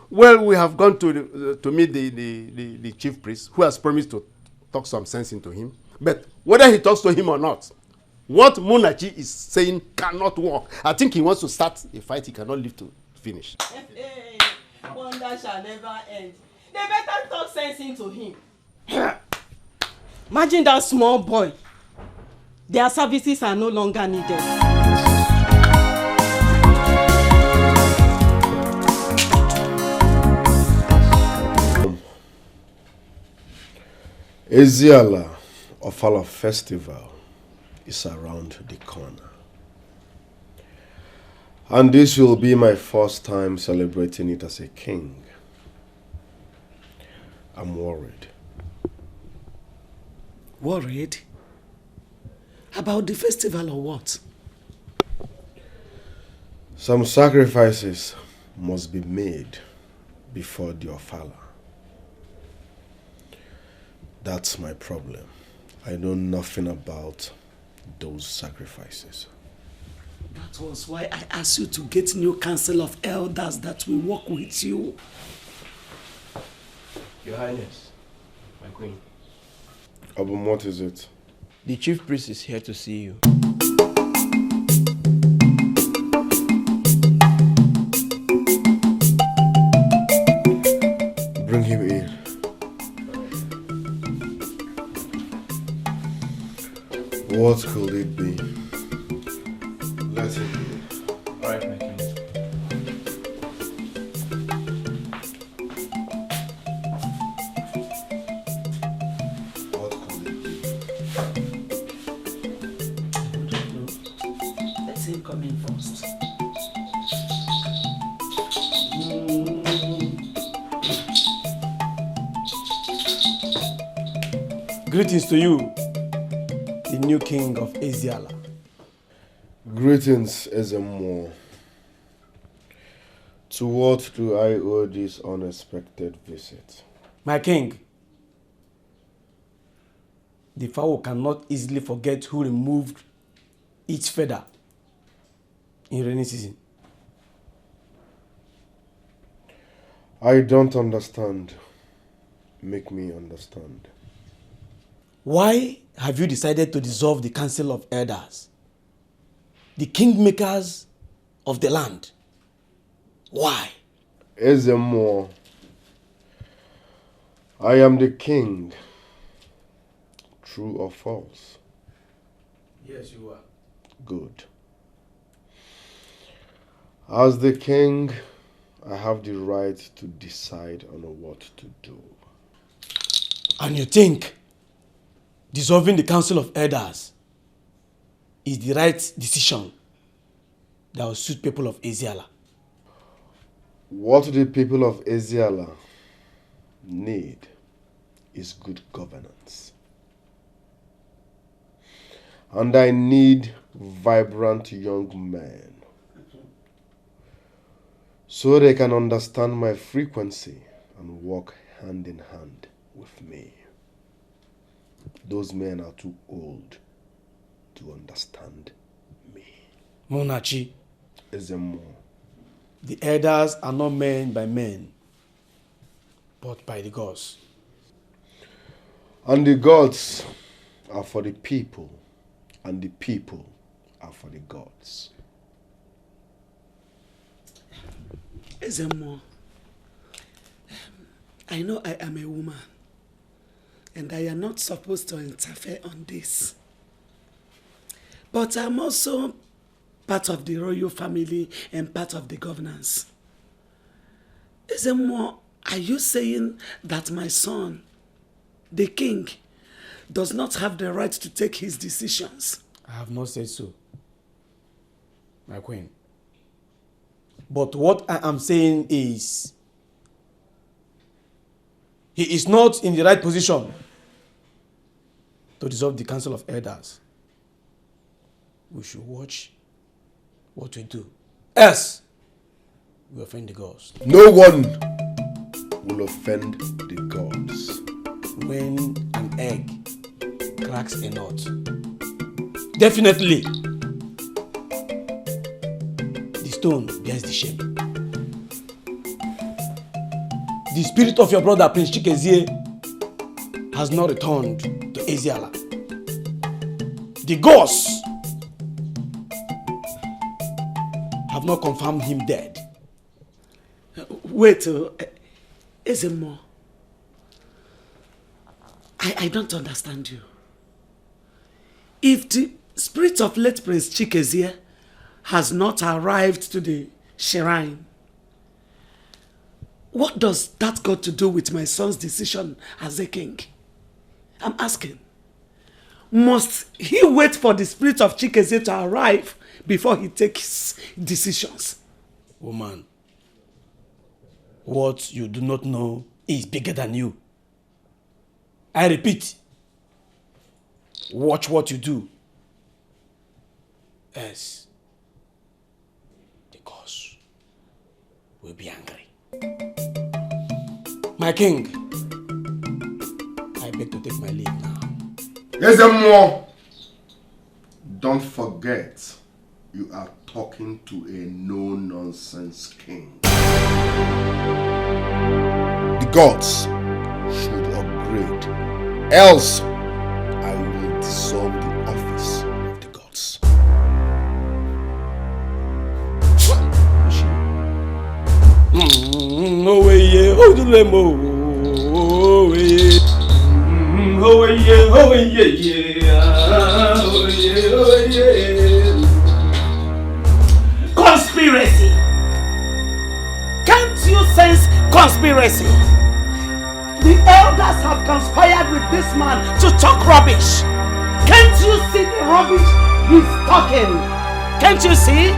Well, we have gone to meet the chief priest, who has promised to talk some sense into him. But whether he talks to him or not, what Munachi is saying cannot work. I think he wants to start a fight he cannot live to finish. Hey, wonder shall never end. They better talk sense into him. Imagine that small boy. Their services are no longer needed. Eziala Ofala Festival is around the corner. And this will be my first time celebrating it as a king. I'm worried. Worried? About the festival or what? Some sacrifices must be made before the Ofala. That's my problem. I know nothing about those sacrifices. That was why I asked you to get new council of elders that will work with you. Your Highness, my queen. Abum, what is it? The chief priest is here to see you. Bring him in. What could it be? Let him in. All right, my king. What could it be? Let him come in first. Greetings to you, the new king of Eziala. Greetings, Ezemo. To what do I owe this unexpected visit? My king, the fowl cannot easily forget who removed its feather in rainy season. I don't understand. Make me understand. Why have you decided to dissolve the Council of Elders, the kingmakers of the land? Why? Ezemo, I am the king. True or false? Yes, you are. Good. As the king, I have the right to decide on what to do. And you think dissolving the Council of Elders is the right decision that will suit people of Eziala? What the people of Eziala need is good governance. And I need vibrant young men so they can understand my frequency and work hand in hand with me. Those men are too old to understand me. Munachi, Ezemo, the elders are not men by men, but by the gods. And the gods are for the people, and the people are for the gods. Ezemo, I know I am a woman, and I am not supposed to interfere on this. But I'm also part of the royal family and part of the governance. Ezemo, are you saying that my son, the king, does not have the right to take his decisions? I have not said so, my queen. But what I am saying is, he is not in the right position to dissolve the Council of Elders. We should watch what we do. Else, we offend the gods. No one will offend the gods. When an egg cracks a nut, definitely the stone bears the shame. The spirit of your brother Prince Chikezie has not returned to Eziala. The gods have not confirmed him dead. Wait, Ezemo, I don't understand you. If the spirit of late Prince Chikezie has not arrived to the shrine, what does that got to do with my son's decision as a king? I'm asking. Must he wait for the spirit of Chikezie to arrive before he takes decisions? Woman, what you do not know is bigger than you. I repeat, watch what you do. Else, the gods will be angry. My king, I beg to take my leave now. There's a more. Don't forget, you are talking to a no-nonsense king. The gods should upgrade, else I will dissolve the office of the gods. Oh yeah, oh the lemo, oh yeah, oh yeah, oh yeah, oh yeah. Conspiracy! Can't you sense conspiracy? The elders have conspired with this man to talk rubbish. Can't you see the rubbish he's talking? Can't you see?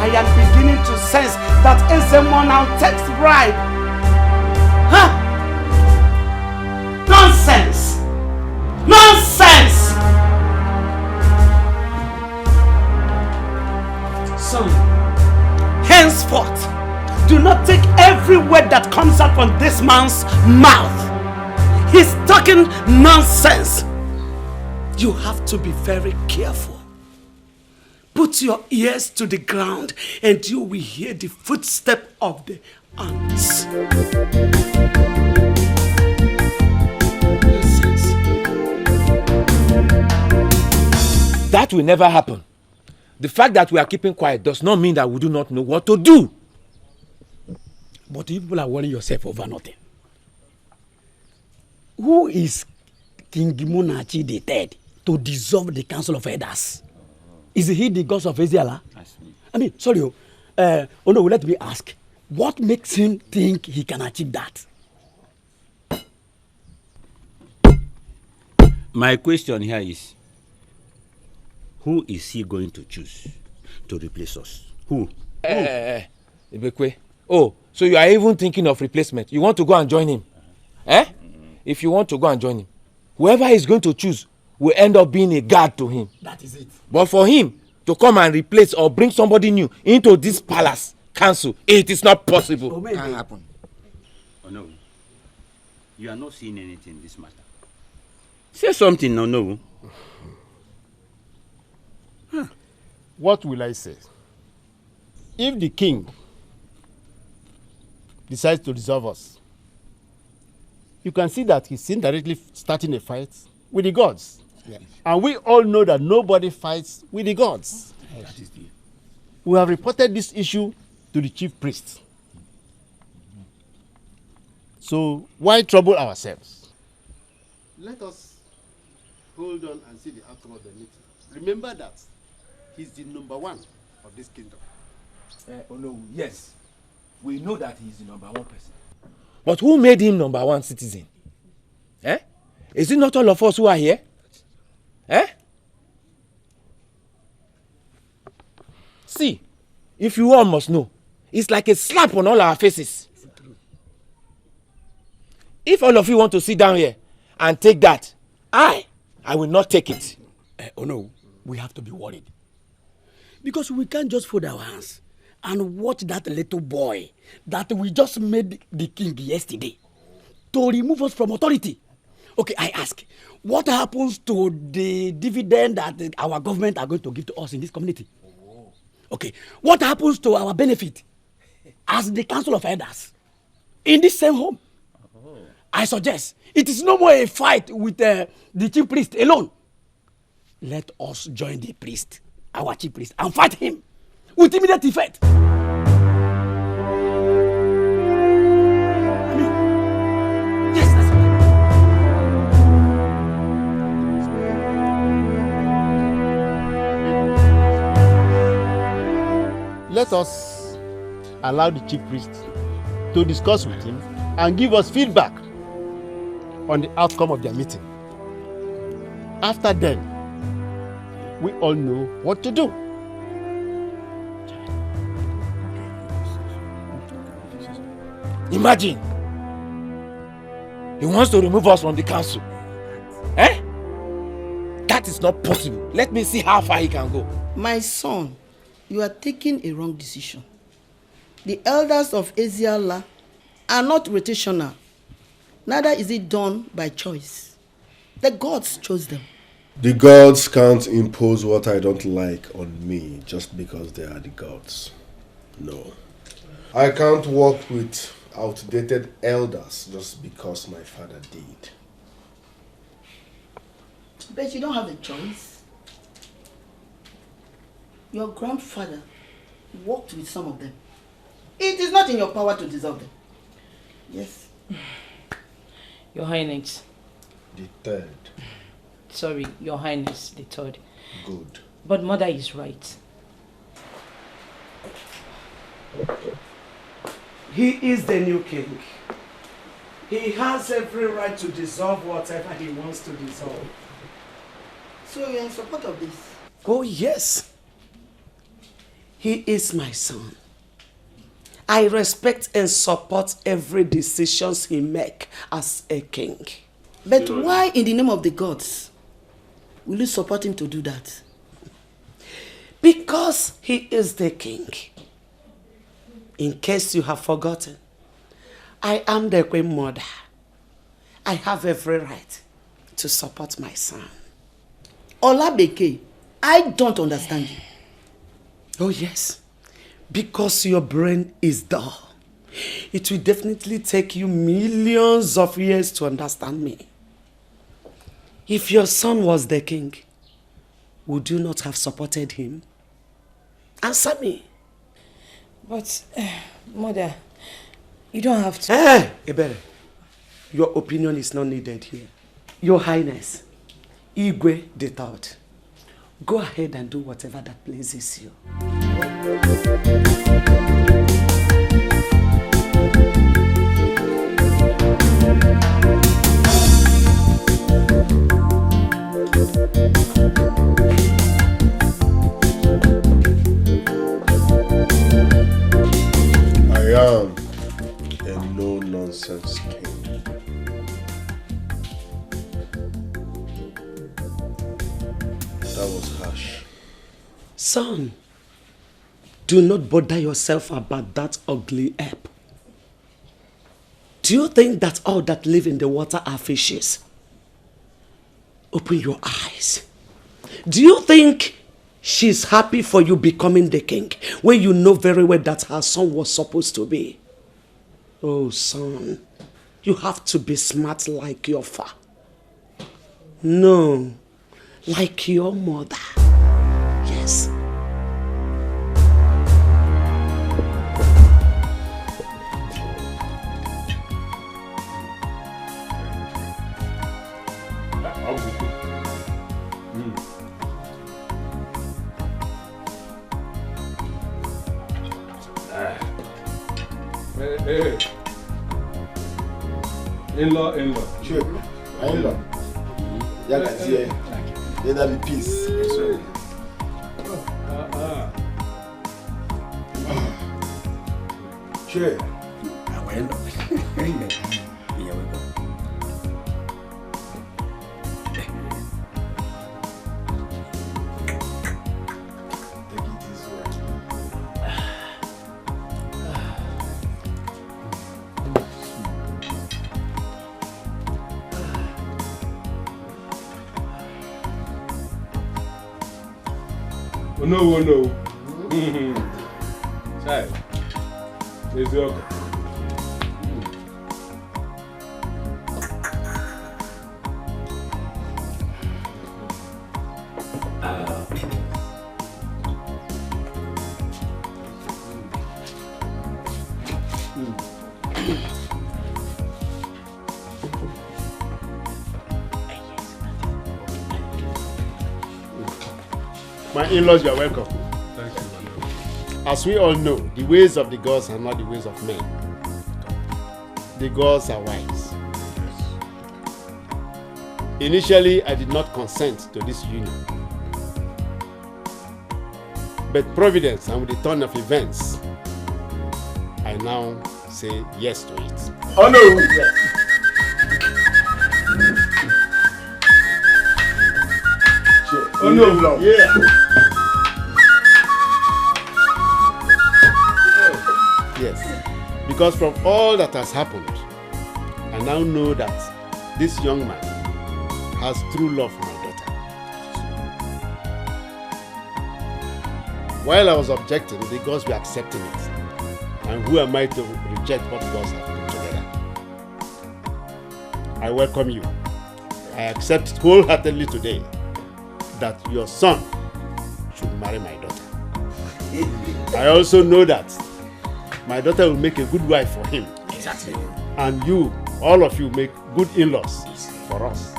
I am beginning to sense that Ezemo now takes bribe. Huh? Nonsense! Nonsense! Son, henceforth, Do not take every word that comes out from this man's mouth. He's talking nonsense. You have to be very careful. Put your ears to the ground and you will hear the footstep of the ants. That will never happen. The fact that we are keeping quiet does not mean that we do not know what to do. But you people are worrying yourself over nothing. Who is King Munachi the Third to dissolve the Council of Elders? Is he the god of Eziala? I mean, sorry, oh no, let me ask. What makes him think he can achieve that? My question here is, who is he going to choose to replace us? Who? Ibekwe. Oh, so you are even thinking of replacement. You want to go and join him? If you want to go and join him, whoever he's going to choose will end up being a guard to him. That is it. But for him to come and replace or bring somebody new into this palace council, it is not possible. It can't happen. Oh no. You are not seeing anything in this matter. Say something, no. What will I say? If the king decides to dissolve us, you can see that he's indirectly starting a fight with the gods. Yeah. And we all know that nobody fights with the gods. That is the... We have reported this issue to the chief priest. So why trouble ourselves? Let us hold on and see the outcome of the meeting. Remember that he's the number one of this kingdom. Oh no, yes. We know that he's the number one person. But who made him number one citizen? Is it not all of us who are here? See, if you all must know, it's like a slap on all our faces. If all of you want to sit down here and take that, I will not take it. Oh no, we have to be worried. Because we can't just fold our hands and watch that little boy that we just made the king yesterday to remove us from authority. Okay, I ask, what happens to the dividend that our government are going to give to us in this community? Okay, what happens to our benefit as the Council of Elders in this same home? I suggest it is no more a fight with the chief priest alone. Let us join the priest, our chief priest, and fight him with immediate effect. Let us allow the chief priest to discuss with him and give us feedback on the outcome of their meeting. After then, we all know what to do. Imagine, he wants to remove us from the council. That is not possible. Let me see how far he can go. My son, you are taking a wrong decision. The elders of Eziala are not rotational. Neither is it done by choice. The gods chose them. The gods can't impose what I don't like on me just because they are the gods. No. I can't work with outdated elders just because my father did. But you don't have a choice. Your grandfather worked with some of them. It is not in your power to dissolve them. Yes. Your Highness. The third. Sorry, Your Highness, the third. Good. But Mother is right. He is the new king. He has every right to dissolve whatever he wants to dissolve. So you're in support of this? Oh, yes. He is my son. I respect and support every decision he makes as a king. But why, in the name of the gods, will you support him to do that? Because he is the king. In case you have forgotten, I am the Queen Mother. I have every right to support my son. Olabeke, I don't understand you. Oh yes, because your brain is dull. It will definitely take you millions of years to understand me. If your son was the king, would you not have supported him? Answer me. But, Mother, you don't have to... Ebere, your opinion is not needed here. Your Highness, Igwe the Third, go ahead and do whatever that pleases you. I am a no-nonsense king. That was harsh. Son, do not bother yourself about that ugly ape. Do you think that all that live in the water are fishes? Open your eyes. Do you think she's happy for you becoming the king when you know very well that her son was supposed to be? Oh, son, you have to be smart like your father. No, like your mother. Yes. Hey. In-law. Sure. In-law. Yeah, can see. Let there be peace. Sure. Oh no. Sai. Enyiocha. My in-laws, you are welcome. Thank you. As we all know, the ways of the gods are not the ways of men. The gods are wise. Initially, I did not consent to this union. But Providence and with the turn of events, I now say yes to it. Oh no! Yes. Oh no! Yeah. Yes. Because from all that has happened, I now know that this young man has true love for my daughter. While I was objecting, the gods were accepting it. And who am I to reject what gods have put together? I welcome you. I accept wholeheartedly today that your son should marry my daughter. I also know that my daughter will make a good wife for him. Exactly. And you, all of you, make good in-laws for us.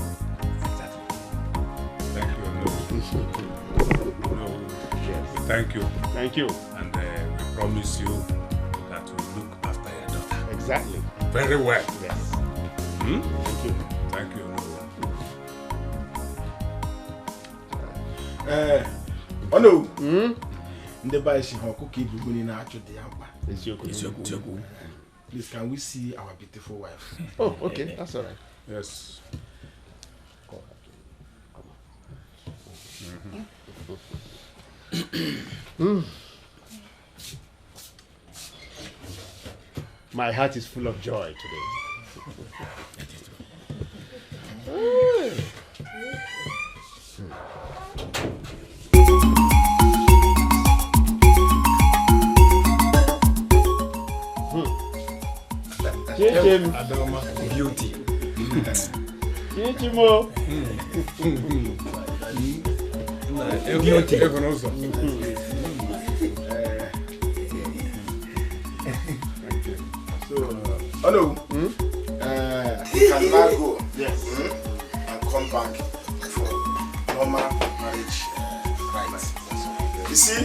Thank you. Thank you. And we promise you that we'll look after your daughter. Exactly. Very well. Yes. Thank you. Thank you. Oh no. The boy she her cookie buguni na acho de yamba. Please, can we see our beautiful wife? Oh, okay. That's all right. Yes. My heart is full of joy today. Beauty. Chichimo. Beauty. Hello. You can now go. Yes. And come back for normal marriage rites. You see,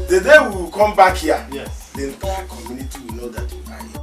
the day we will come back here, yes, the entire community will know that you are here.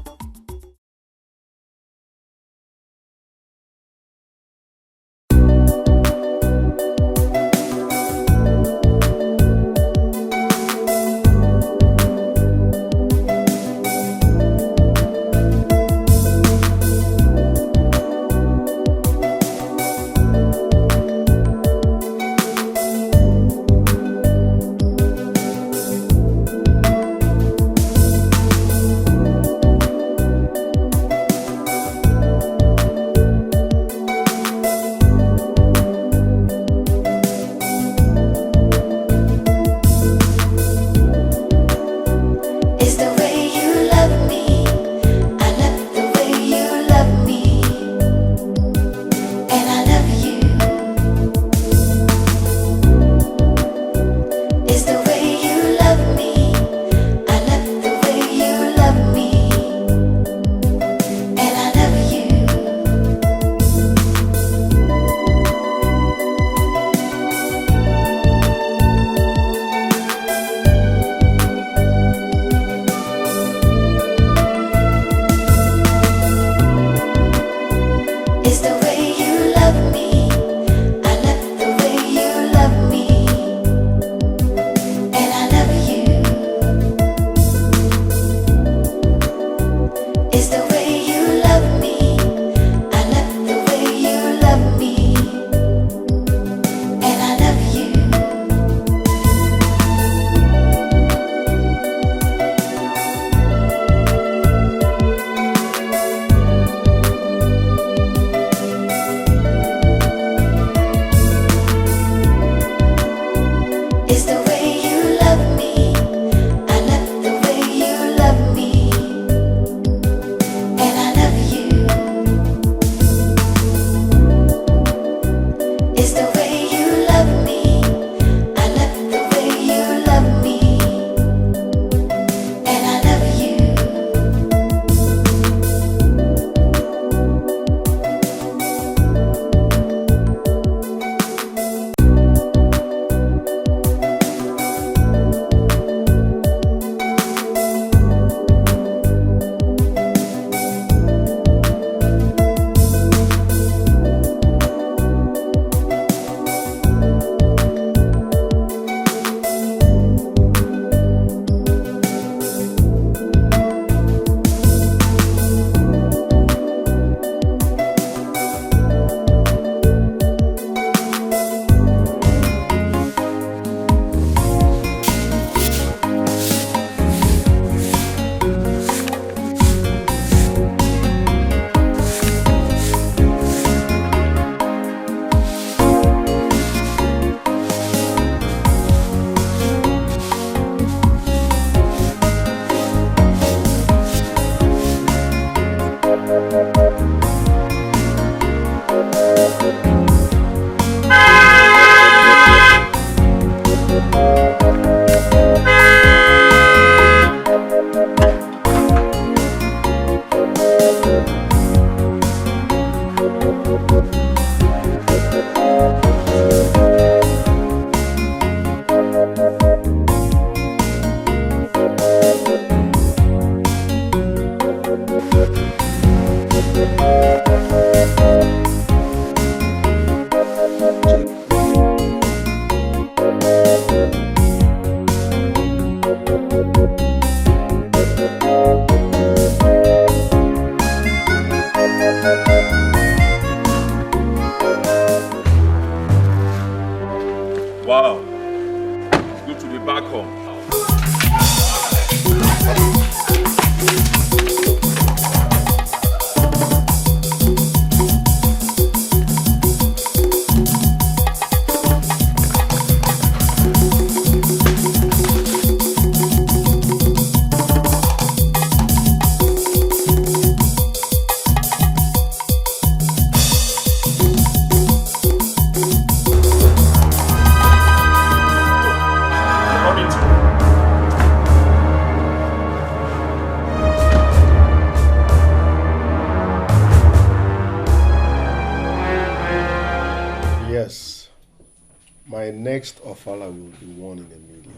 My next Ofala will be 1 in a million.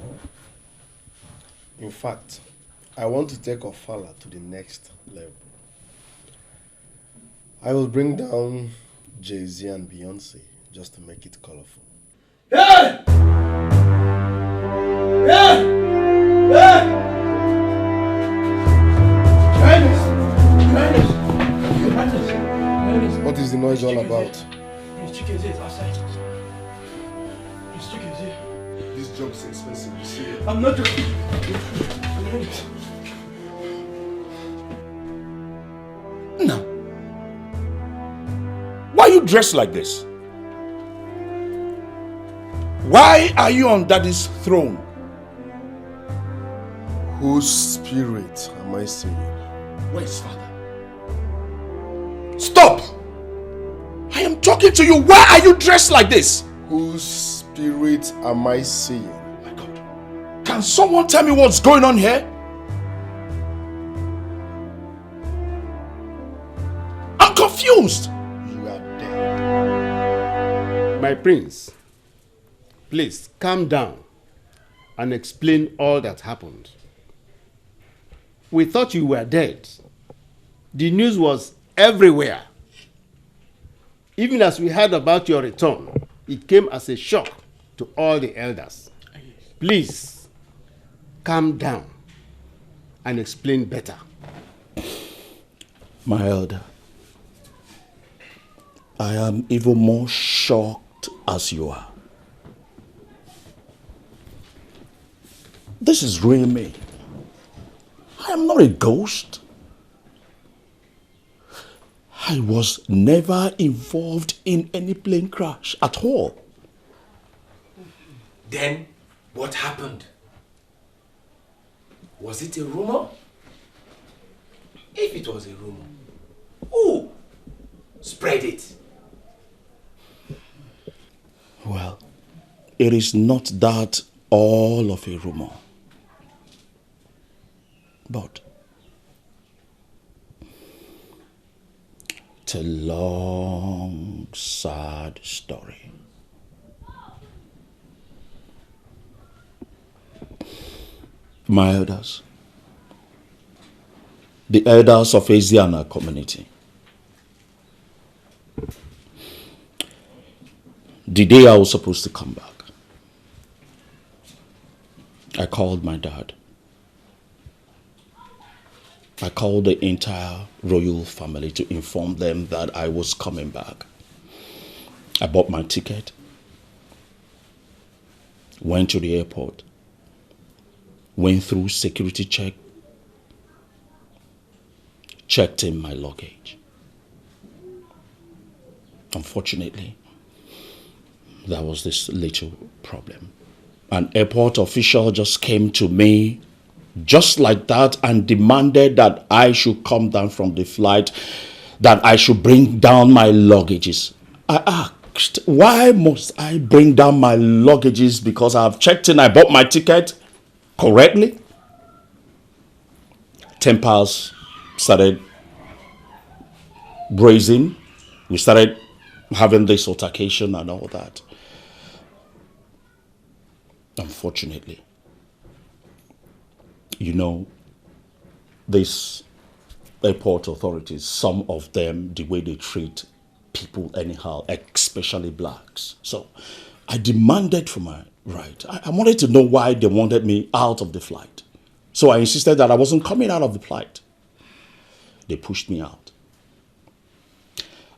In fact, I want to take Ofala to the next level. I will bring down Jay-Z and Beyonce just to make it colorful. Hey! Hey! Hey! What is the noise all about? This job is expensive, you see it? I'm not joking. Now, why are you dressed like this? Why are you on Daddy's throne? Whose spirit am I seeing? Where's Father? Stop! I am talking to you. Why are you dressed like this? Whose spirit am I seeing? My God. Can someone tell me what's going on here? I'm confused. You are dead. My prince, please calm down and explain all that happened. We thought you were dead. The news was everywhere. Even as we heard about your return, it came as a shock to all the elders. Please, calm down and explain better. My elder, I am even more shocked as you are. This is real me. I am not a ghost. I was never involved in any plane crash at all. Then, what happened? Was it a rumor? If it was a rumor, who spread it? Well, it is not that all of a rumor. But it's a long, sad story. My elders, the elders of Asiana community, the day I was supposed to come back, I called my dad. I called the entire royal family to inform them that I was coming back. I bought my ticket, went to the airport, went through security check, checked in my luggage. Unfortunately, there was this little problem. An airport official just came to me just like that and demanded that I should come down from the flight, that I should bring down my luggages. I asked, why must I bring down my luggages? Because I've checked in, I bought my ticket correctly. Tempers started braising. We started having this altercation and all that. Unfortunately, you know, these airport authorities, some of them, the way they treat people anyhow, especially blacks. So I demanded for my right. I wanted to know why they wanted me out of the flight. So I insisted that I wasn't coming out of the flight. They pushed me out.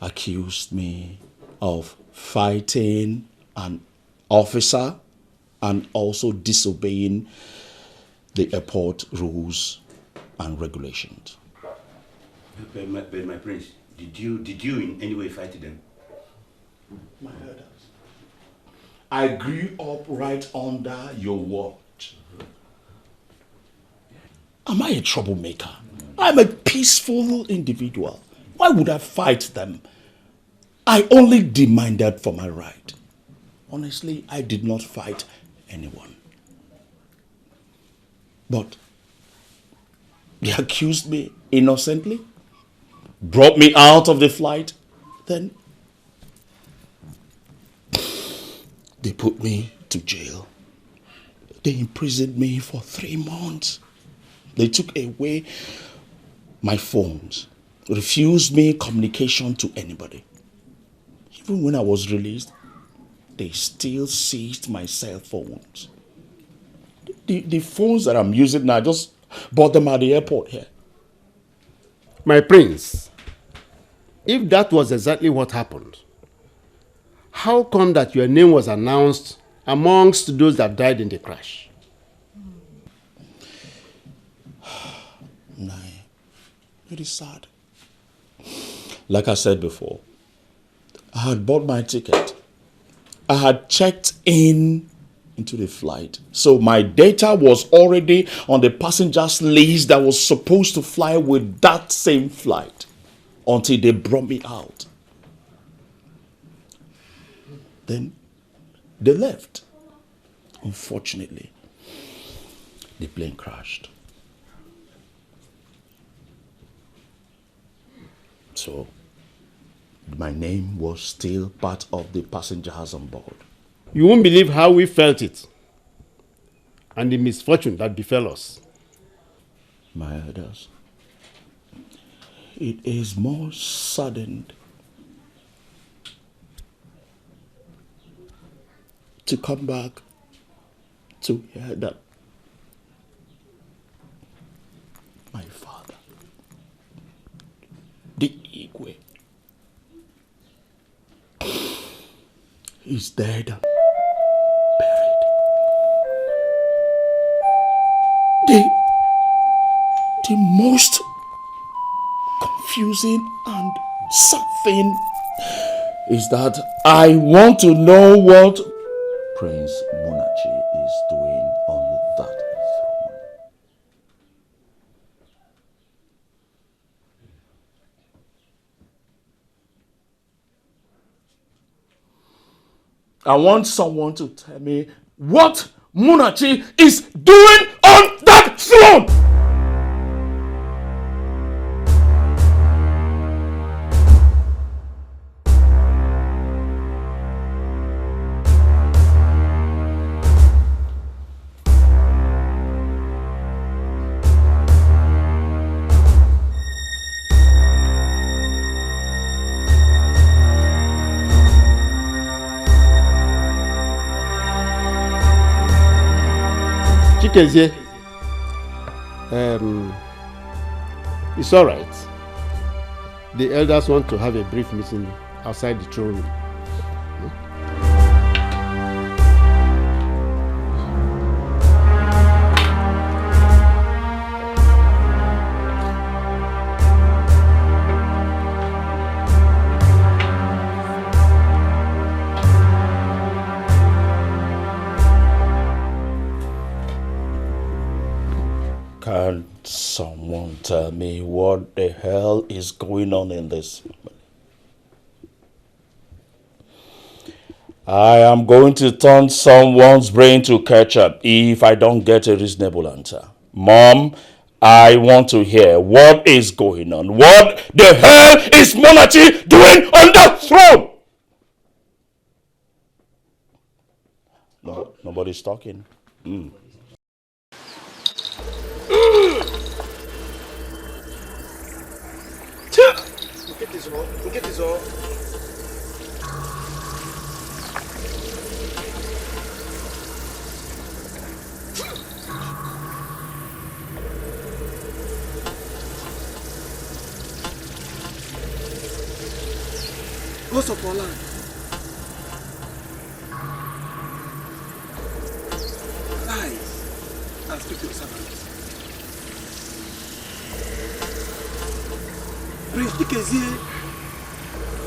Accused me of fighting an officer and also disobeying the airport rules and regulations. But my prince, did you in any way fight them? My elders, I grew up right under your watch. Am I a troublemaker? I'm a peaceful individual. Why would I fight them? I only demanded for my right. Honestly, I did not fight anyone. But they accused me innocently, brought me out of the flight, then They put me to jail. They imprisoned me for 3 months. They took away my phones, refused me communication to anybody. Even when I was released, they still seized my cell phones. The phones that I'm using now, I just bought them at the airport here. My prince, if that was exactly what happened, how come that your name was announced amongst those that died in the crash? Nah, it is sad. Like I said before, I had bought my ticket. I had checked into the flight. So my data was already on the passengers list that was supposed to fly with that same flight until they brought me out. Then they left. Unfortunately, the plane crashed. So my name was still part of the passengers on board. You won't believe how we felt it and the misfortune that befell us. My elders, it is more saddened to come back to hear that my father, the Igwe, is dead and buried. The most confusing and sad thing is that I want to know what Prince Munachi is doing on that throne. I want someone to tell me what Munachi is doing on that throne! Chikezie, it's all right. The elders want to have a brief meeting outside the throne room. Can someone tell me what the hell is going on in this family? I am going to turn someone's brain to ketchup if I don't get a reasonable answer. Mom, I want to hear what is going on. What the hell is Munachi doing on the throne? No, nobody's talking. Get this off. What's up, our land? Rise and speak to the servants. Prince Chikezie,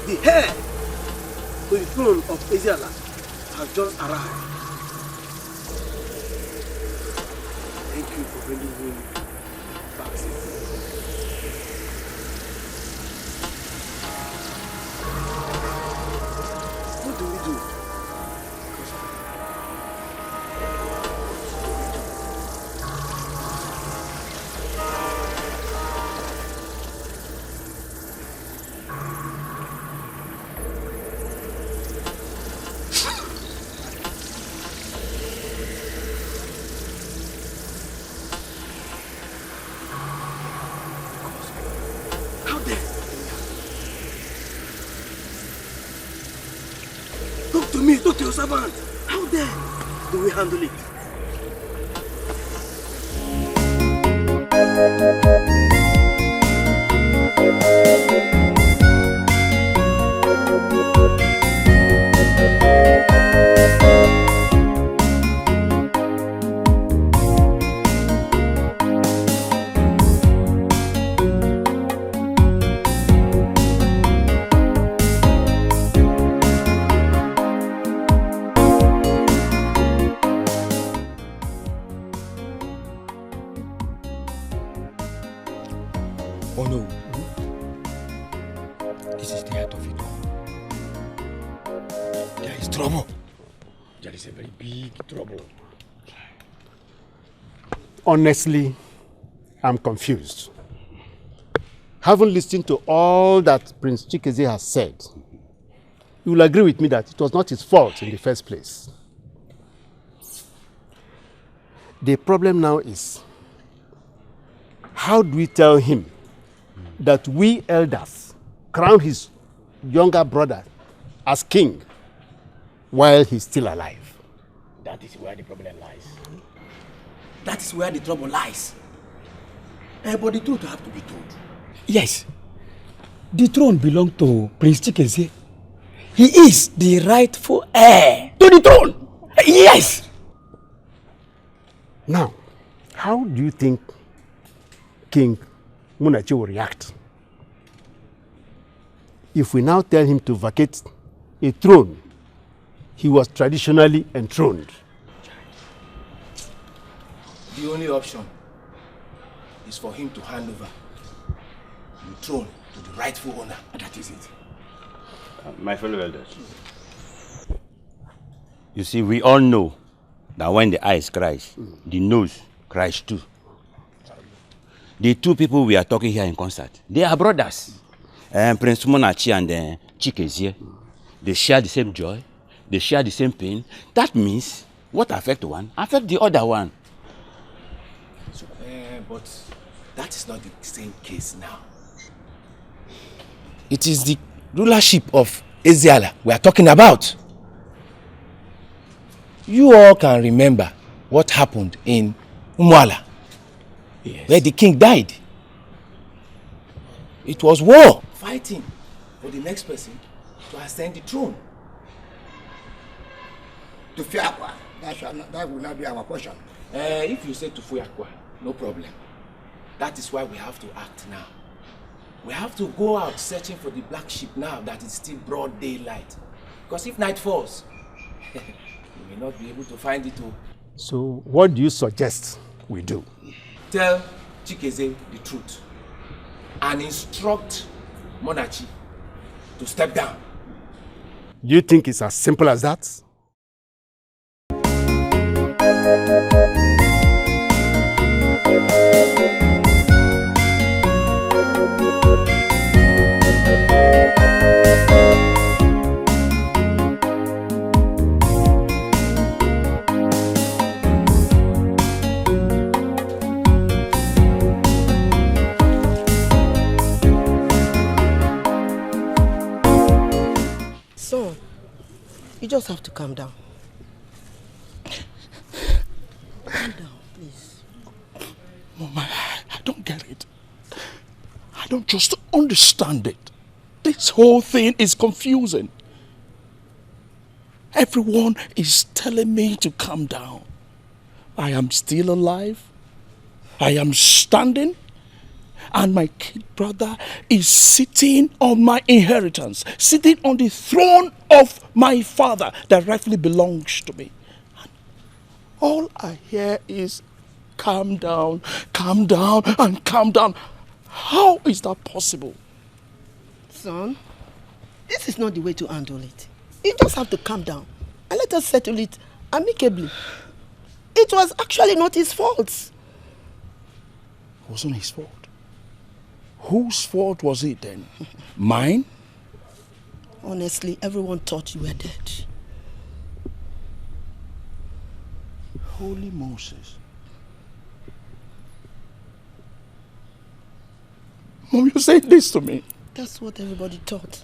the heir to the throne of Eziala, has just arrived. Thank you for bringing him back safely. What do we do? servant. How then do we handle it? Oh no. This is the heart of it all. There is trouble. There is a very big trouble. Honestly, I'm confused. Having listened to all that Prince Chikeze has said, you will agree with me that it was not his fault in the first place. The problem now is, how do we tell him that we elders crown his younger brother as king while he's still alive? That is where the problem lies. That is where the trouble lies. But the truth have to be told. Yes. The throne belongs to Prince Chikeze. He is the rightful heir to the throne. Yes. Now, how do you think King Munachi will react if we now tell him to vacate a throne he was traditionally enthroned? The only option is for him to hand over the throne to the rightful owner. And that is it. My fellow elders, you see, we all know that when the eyes cries, the nose cries too. The two people we are talking here in concert, they are brothers. Prince Munachi and Chikeze, they share the same joy, they share the same pain. That means what affects one affects the other one. But that is not the same case now. It is the rulership of Ezeala we are talking about. You all can remember what happened in Umuala, where the king died. It was war. Fighting for the next person to ascend the throne. To Fiakwa, that will not be our portion. If you say to Fiakwa, no problem. That is why we have to act now. We have to go out searching for the black sheep now that it's still broad daylight. Because if night falls, we may not be able to find it all. So what do you suggest we do? Tell Chikeze the truth and instruct Munachi to step down. Do you think it's as simple as that? So, you just have to calm down. Calm down, please. Mama, I don't get it. I don't just understand it. This whole thing is confusing. Everyone is telling me to calm down. I am still alive. I am standing. And my kid brother is sitting on my inheritance, sitting on the throne of my father that rightfully belongs to me. And all I hear is calm down, and calm down. How is that possible? Son, this is not the way to handle it. You just have to calm down and let us settle it amicably. It was actually not his fault. It wasn't his fault. Whose fault was it then? Mine? Honestly, everyone thought you were dead. Holy Moses. Mom, you said this to me. That's what everybody thought.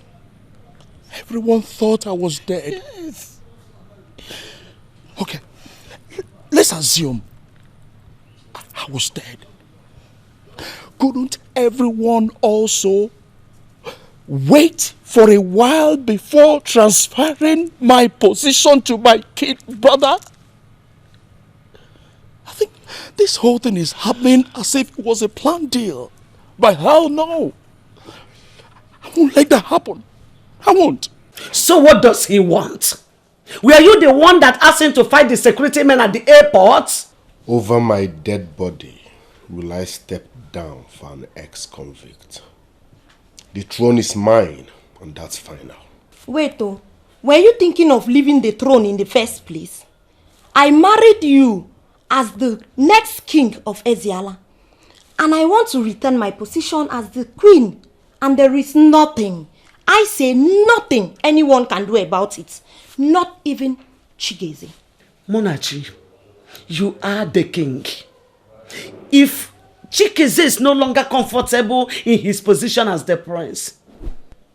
Everyone thought I was dead. Yes. Okay, let's assume I was dead. Couldn't everyone also wait for a while before transferring my position to my kid brother? I think this whole thing is happening as if it was a planned deal. But hell no. I won't let that happen. I won't. So what does he want? Were you the one that asked him to fight the security men at the airport? Over my dead body will I step down for an ex-convict. The throne is mine, and that's final. Wait, oh, were you thinking of leaving the throne in the first place? I married you as the next king of Eziala, and I want to return my position as the queen, and there is nothing, I say nothing anyone can do about it, not even Chigeze. Munachi, you are the king. If Chikeze is no longer comfortable in his position as the prince,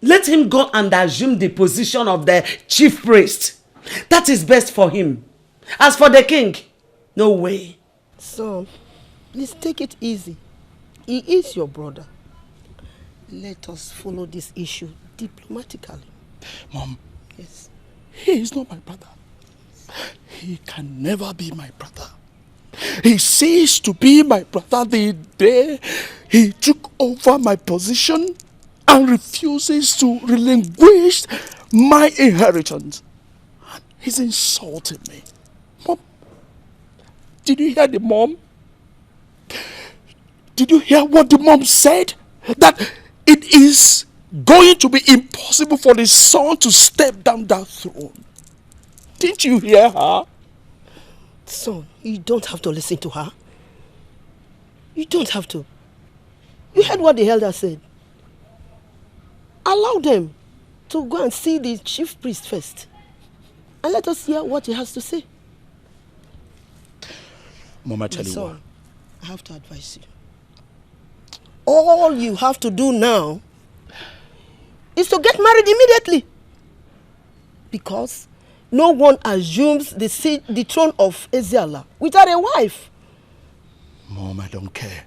let him go and assume the position of the chief priest. That is best for him. As for the king, no way. Son, please take it easy. He is your brother. Let us follow this issue diplomatically. Mom. Yes. He is not my brother. He can never be my brother. He ceased to be my brother the day he took over my position and refuses to relinquish my inheritance. He's insulting me. Mom, did you hear the mom? Did you hear what the mom said? That it is going to be impossible for the son to step down that throne. Didn't you hear her? Son, you don't have to listen to her. You don't have to. You heard what the elder said. Allow them to go and see the chief priest first. And let us hear what he has to say. Mama, tell you what. Son, I have to advise you. All you have to do now is to get married immediately. Because no one assumes the throne of Eziala without a wife. Mom, I don't care.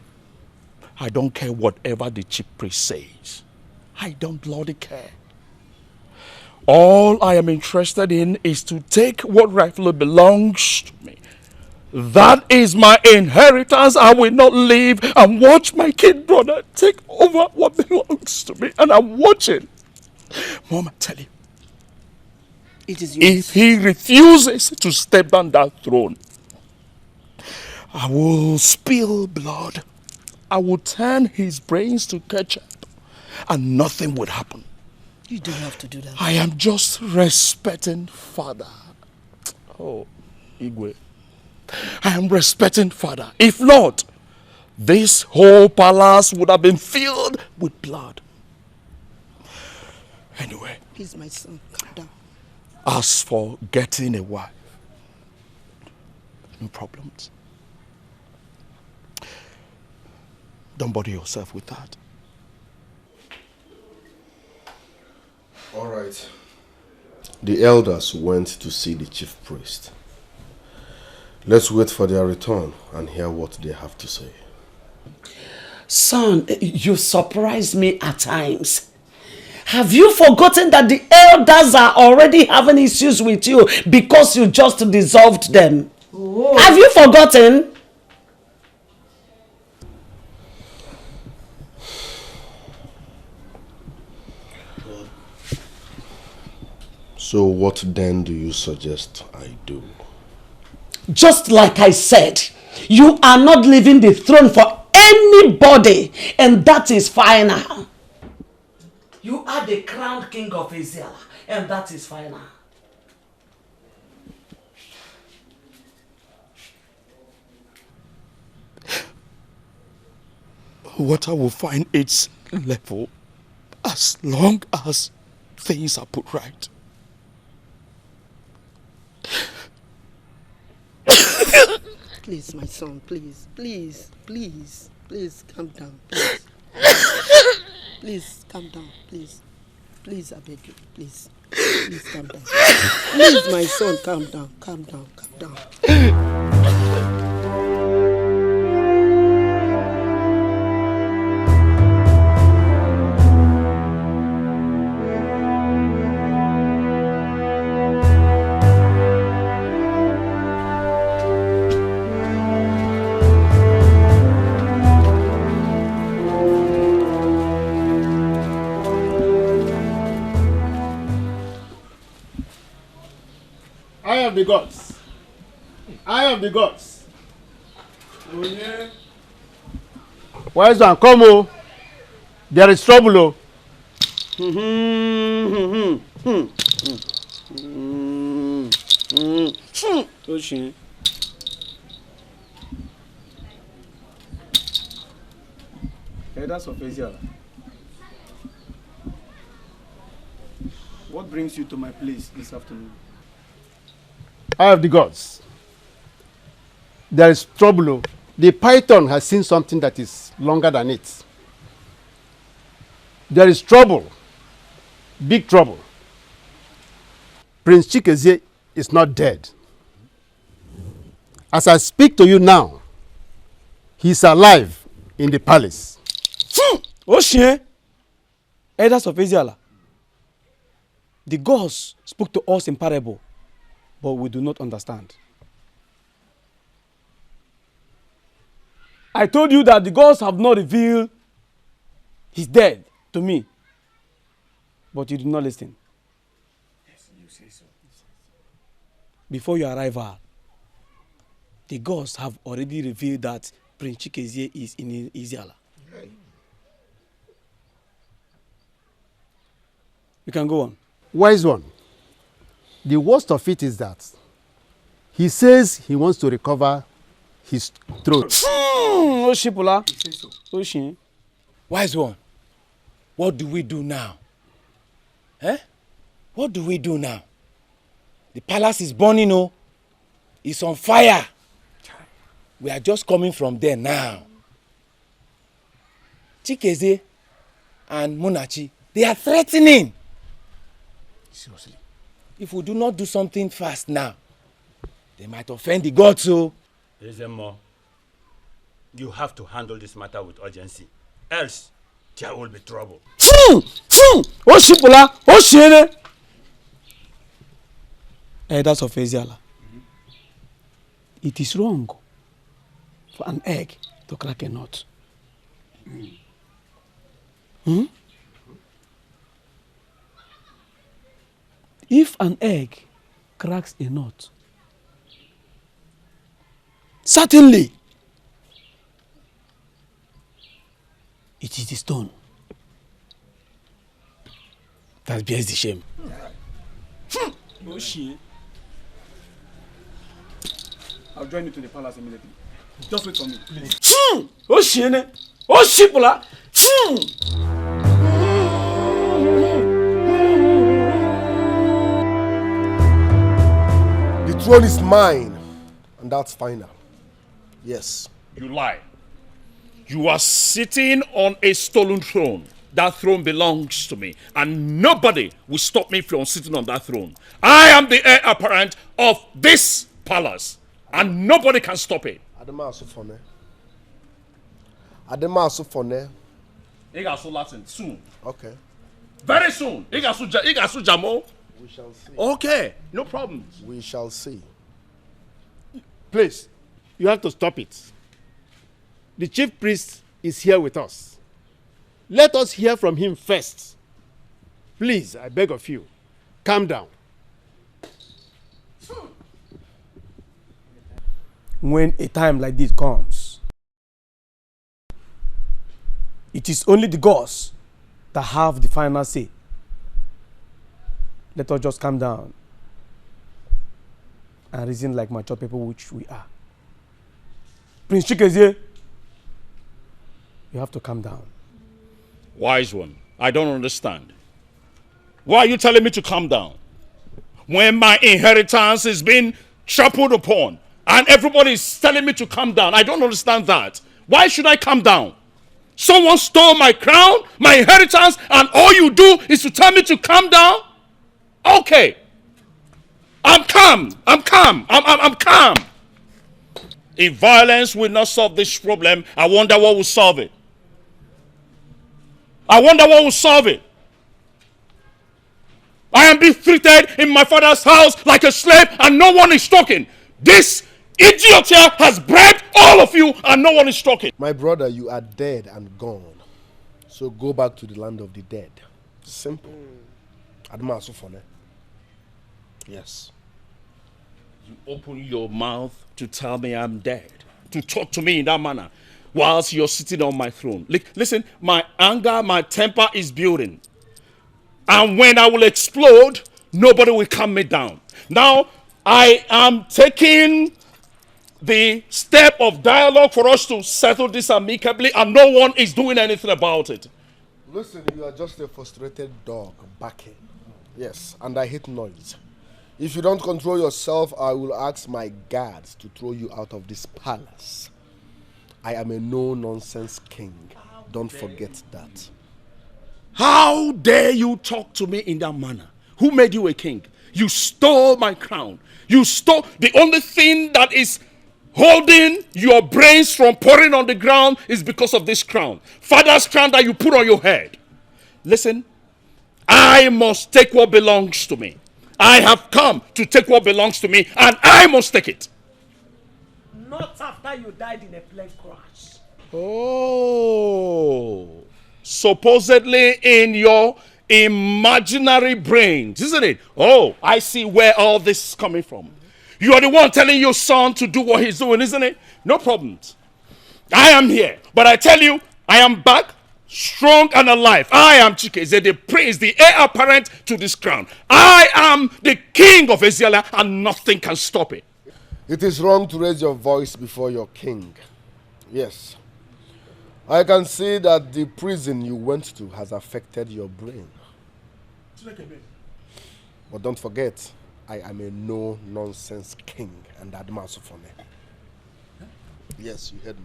I don't care whatever the chief priest says. I don't bloody care. All I am interested in is to take what rightfully belongs to me. That is my inheritance. I will not leave and watch my kid brother take over what belongs to me. And I'm watching. Mom, I tell you. It is yours. If he refuses to step down that throne, I will spill blood. I will turn his brains to ketchup. And nothing would happen. You don't have to do that. I am just respecting father. Oh, Igwe. I am respecting father. If not, this whole palace would have been filled with blood. Anyway. Please, my son, calm down. As for getting a wife, no problems. Don't bother yourself with that. All right. The elders went to see the chief priest. Let's wait for their return and hear what they have to say. Son, you surprise me at times. Have you forgotten that the elders are already having issues with you because you just dissolved them? Oh. Have you forgotten? So what then do you suggest I do? Just like I said, you are not leaving the throne for anybody, and that is final. You are the crowned king of Israel, and that is final. Water will find its level as long as things are put right. Please, my son, please, calm down, please. Please, calm down, please. Please, I beg you, please. Please calm down. Please, my son, calm down, calm down, calm down. Eye of the gods. Eye of the gods. Wise one, come oh. There is trouble oh. Elders of Eziala, what brings you to my place this afternoon? Eye of the gods. There is trouble oh. The python has seen something that is longer than it. There is trouble. Big trouble. Prince Chikezie is not dead. As I speak to you now, he is alive in the palace. Oshie, elders of Eziala, the gods spoke to us in parable, but we do not understand. I told you that the gods have not revealed his death to me, but you did not listen. Yes, you say so. Before your arrival, the gods have already revealed that Prince Chikezie is in Eziala. You can go on. Wise one. The worst of it is that he says he wants to recover his throat. Oshipula. Oshin. Wise one, what do we do now? Eh? What do we do now? The palace is burning, oh. It's on fire. We are just coming from there now. Chikezie and Munachi, they are threatening. Seriously. If we do not do something fast now, they might offend the gods, so. Listen more. You have to handle this matter with urgency. Else, there will be trouble. Oshipula, Oshine. Elders of Eziala, it is wrong for an egg to crack a nut. If an egg cracks a nut, certainly it is the stone that bears the shame. I'll join you to the palace immediately. Just wait for me, please. Oshine! Oshipula! The throne is mine, and that's final. Yes. You lie. You are sitting on a stolen throne. That throne belongs to me, and nobody will stop me from sitting on that throne. I am the heir apparent of this palace, and nobody can stop it. Ademasu Latin soon. Okay. Very soon. Igasu Jamo. We shall see. Okay, no problem. We shall see. Please, you have to stop it. The chief priest is here with us. Let us hear from him first. Please, I beg of you, calm down. When a time like this comes, it is only the gods that have the final say. Let us just calm down and reason like mature people, which we are. Prince Chikezie, you have to calm down. Wise one, I don't understand. Why are you telling me to calm down? When my inheritance is being trampled upon and everybody is telling me to calm down, I don't understand that. Why should I calm down? Someone stole my crown, my inheritance, and all you do is to tell me to calm down? Okay. I'm calm. I'm calm. If violence will not solve this problem, I wonder what will solve it. I am being treated in my father's house like a slave and no one is talking. This idiot here has bribed all of you and no one is talking. My brother, you are dead and gone. So go back to the land of the dead. Simple. Yes. You open your mouth to tell me I'm dead, to talk to me in that manner, whilst you're sitting on my throne. Listen, my anger, my temper is building. And when I will explode, nobody will calm me down. Now, I am taking the step of dialogue for us to settle this amicably, and no one is doing anything about it. Listen, you are just a frustrated dog barking. Yes, and I hate noise. If you don't control yourself, I will ask my guards to throw you out of this palace. I am a no-nonsense king. Don't forget that. How dare you talk to me in that manner? Who made you a king? You stole my crown. You stole the only thing that is holding your brains from pouring on the ground is because of this crown. Father's crown that you put on your head. Listen, I must take what belongs to me. I have come to take what belongs to me and I must take it. Not after you died in a plane crash. Oh, supposedly in your imaginary brains, isn't it? Oh, I see where all this is coming from. You are the one telling your son to do what he's doing, isn't it? No problems. I am here, but I tell you, I am back, strong and alive. I am Chikeze, the prince, the heir apparent to this crown. I am the king of Eziala, and nothing can stop it. It is wrong to raise your voice before your king. Yes. I can see that the prison you went to has affected your brain. But don't forget, I am a no-nonsense king, and that master for me. Yes, you heard me.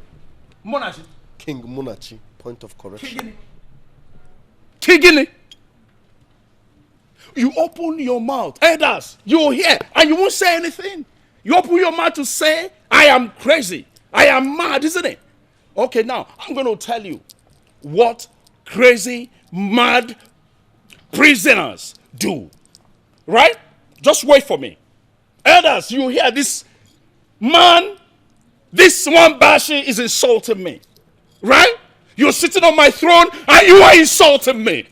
Munachi. King Munachi, point of correction. Kigini. You open your mouth, elders, you hear, and you won't say anything. You open your mouth to say, I am crazy, I am mad, isn't it? Okay, now, I'm going to tell you what crazy, mad prisoners do. Right? Just wait for me. Elders, you hear this man, this one Bashi is insulting me. Right? You're sitting on my throne and you are insulting me.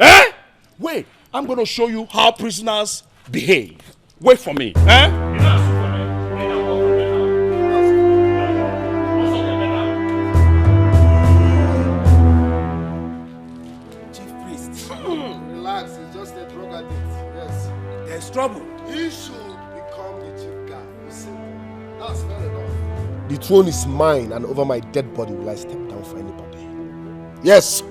Eh? Wait, I'm going to show you how prisoners behave. Wait for me. Eh? Relax, it's just a drug addict. Yes. There's trouble. He should become the chief guard. Simple. That's fair enough. The throne is mine, and over my dead body will I step down for anybody. Yes.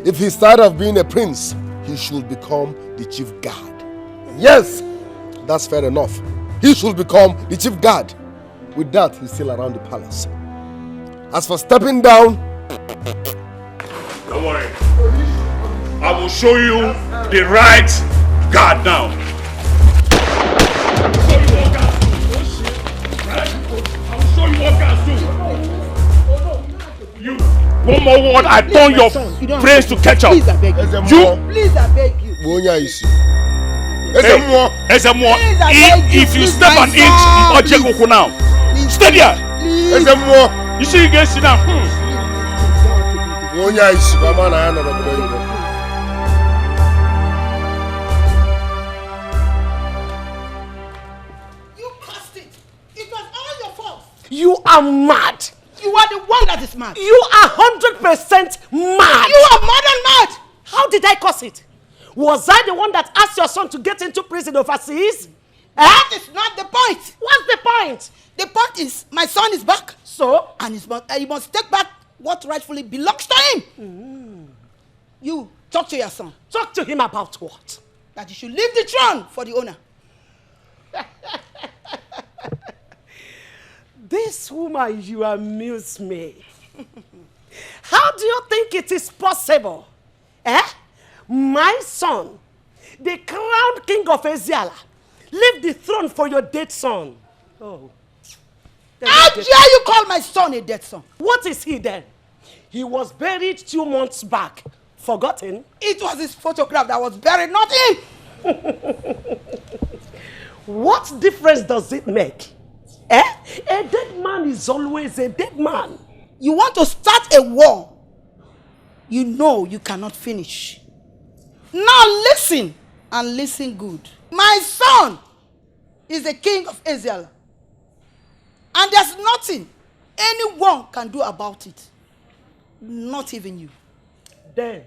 If he's tired of being a prince, he should become the chief guard. Yes. That's fair enough. He should become the chief guard. With that, he's still around the palace. As for stepping down, don't worry. I will show you the right guard now. I will show you what guards do. You, one more word, I turn your brains to catch up. Please, I beg you. Please, I beg you. If you step an inch, I'll now. Stay there. You see, you guys sit down. You are mad. You are the one that is mad. You are 100% mad. You are more than mad. How did I cause it? Was I the one that asked your son to get into prison overseas? That is not the point. What's the point? The point is, my son is back. So? And he must take back what rightfully belongs to him. You, talk to your son. Talk to him about what? That you should leave the throne for the owner. This woman, you amuse me. How do you think it is possible? My son the crowned king of Eziala, leave the throne for your dead son. Oh. How dare you call my son a dead son? What is he then? He was buried 2 months back. Forgotten? It was his photograph that was buried, not him. What difference does it make? A dead man is always a dead man. You want to start a war you know you cannot finish. Now listen, and listen good. My son is the king of Eziala, and there's nothing anyone can do about it. Not even you. Then,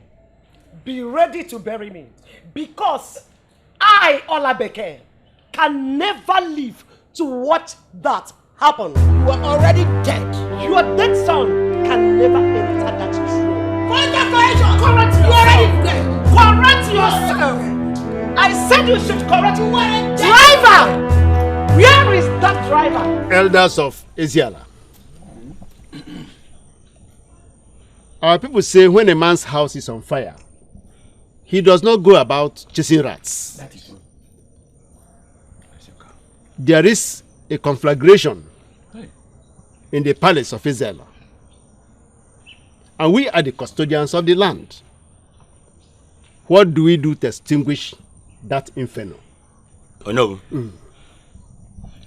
be ready to bury me, because I, Olabeke, can never live to watch that happen. You are already dead. Your dead son can never enter that throne. Correct yourself. I said you should correct driver. Where is that driver? Elders of Eziala. Our people say when a man's house is on fire, he does not go about chasing rats. That is true. There is a conflagration in the palace of Eziala, and we are the custodians of the land. What do we do to extinguish that inferno? Oh no.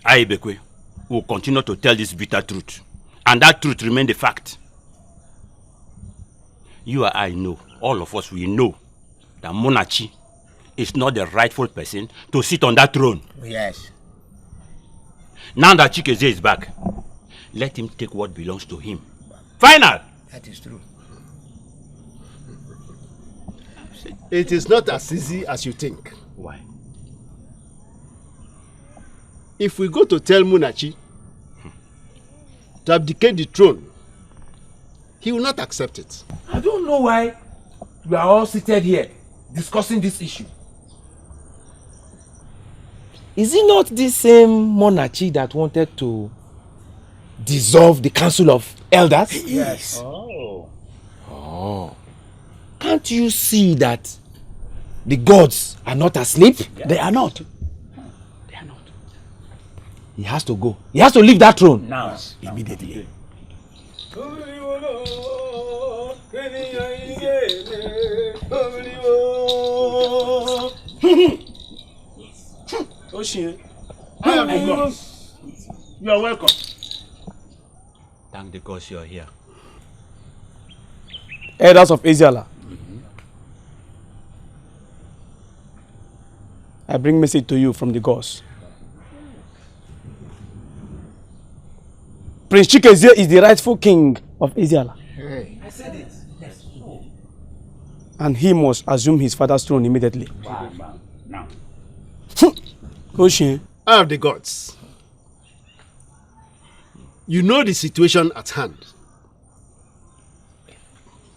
I, Ibekwe, will continue to tell this bitter truth, and that truth remain the fact. You and I know, all of us, we know that Munachi is not the rightful person to sit on that throne. Yes. Now that Chikeze is back, let him take what belongs to him. Final! That is true. It is not as easy as you think. Why? If we go to tell Munachi to abdicate the throne, he will not accept it. I don't know why we are all seated here discussing this issue. Is it not the same Munachi that wanted to dissolve the Council of Elders? Yes. Oh. Can't you see that the gods are not asleep? Yeah. They are not. They are not. He has to go. He has to leave that throne. Now. Immediately. I am the God. You are welcome. Thank the gods you are here. Elders of Eziala, I bring message to you from the gods. Prince Chikeze is the rightful king of Eziala. Hey. I said it. Yes. And he must assume his father's throne immediately. Wow. Now. I have the gods. You know the situation at hand.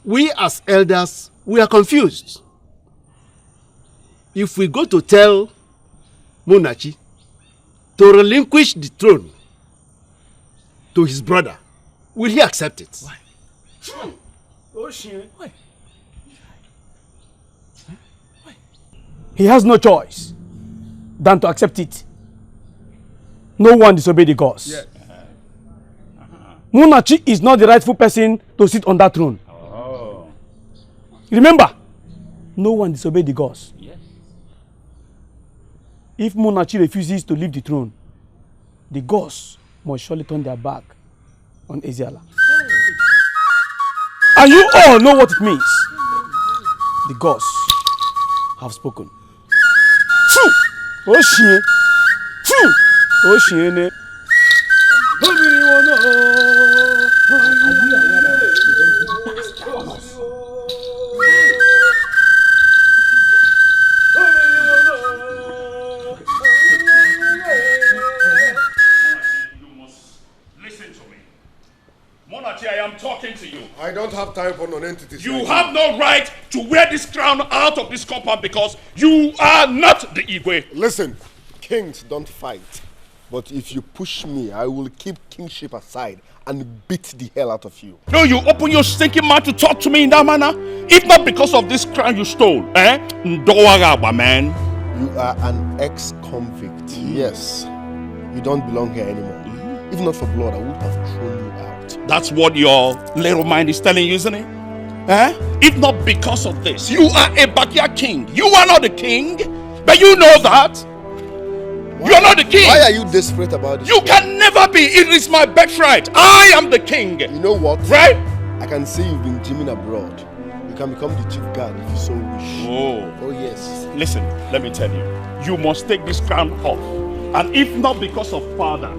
We as elders, we are confused. If we go to tell Munachi to relinquish the throne to his brother, will he accept it? Why? He has no choice than to accept it. No one disobeyed the gods. Yes. Munachi is not the rightful person to sit on that throne. Oh. Remember, no one disobeyed the gods. Yes. If Munachi refuses to leave the throne, the gods must surely turn their back on Eziala. And you all know what it means. The gods have spoken. Oshie. Oshie. Munachi, I am talking to you. I don't have time for non-entities. You have no right to wear this crown out of this compound because you are not the Igwe. Listen, kings don't fight. But if you push me, I will keep kingship aside and beat the hell out of you. No, you open your stinking mouth to talk to me in that manner? If not because of this crown you stole, eh? Ndowagaba, man. You are an ex-convict. Yes. You don't belong here anymore. If not for blood, I would have thrown you out. That's what your little mind is telling you, isn't it? Eh? If not because of this, you are a backyard king. You are not the king, but you know that. You are not the king. Why are you desperate about this? You can never be. It is my birthright. I am the king. You know what? Right? I can see you've been gymming abroad. You can become the chief guard if you so wish. Oh yes. Listen, let me tell you. You must take this crown off. And if not because of father,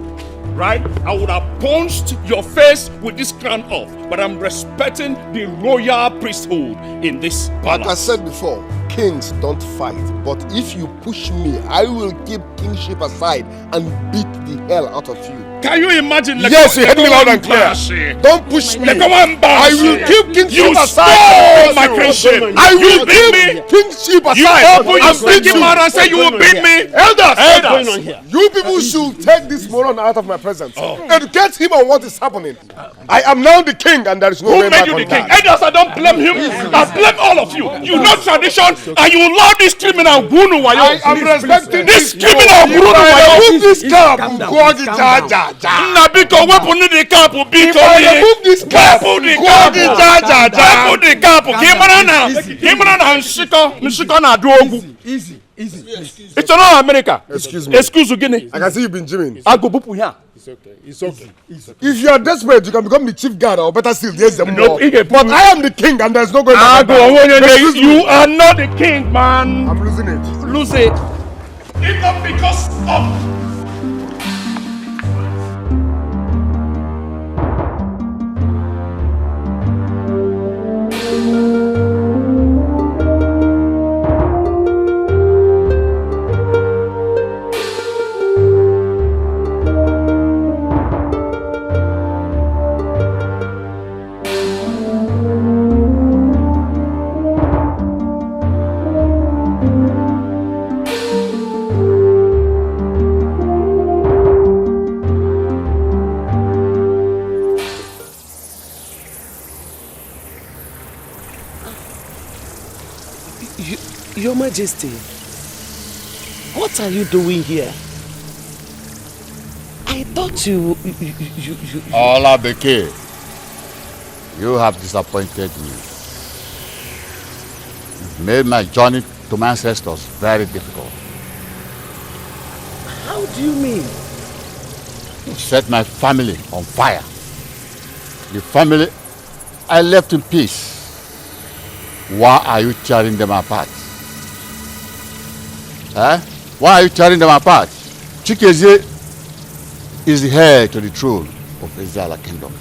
right? I would have punched your face with this crown off. But I'm respecting the royal priesthood in this palace. Like I said before, kings don't fight. But if you push me, I will keep kingship aside and beat the hell out of you. Can you imagine? Yes, you heard me loud and clear. Don't push me. I will keep kingship aside. My kingship. I will keep kingship aside. You open your stinking mouth and say you will beat me. Elders, you people should take this moron out of my presence. Educate him on what is happening. I am now the king, and there is no way back on that. Who made you the king? Elders, I don't blame him. I blame all of you. You know tradition, and you allow this criminal Bunu Wayo. I am respecting this criminal Bunu Wayo. Wayo. This cap, Nabiko, weapon the cap, if I remove this cap, weapon the cap, Kimarana and Shiko na Drogu. Easy. It's not America. Excuse me. Excuse me. I can see you've been gymming. I go bupu here. It's okay. If you are desperate, you can become the chief guard, or better still, yes, Nope, but I am the king, and there's no going back. You are not the king, man. I'm losing it. Lose it. If not because of Your Majesty, what are you doing here? I thought you... Olabeke, you have disappointed me. You've made my journey to my ancestors very difficult. How do you mean? You set my family on fire. The family I left in peace. Why are you tearing them apart? Why are you tearing them apart? Chikezie is the heir to the throne of Eziala Kingdom.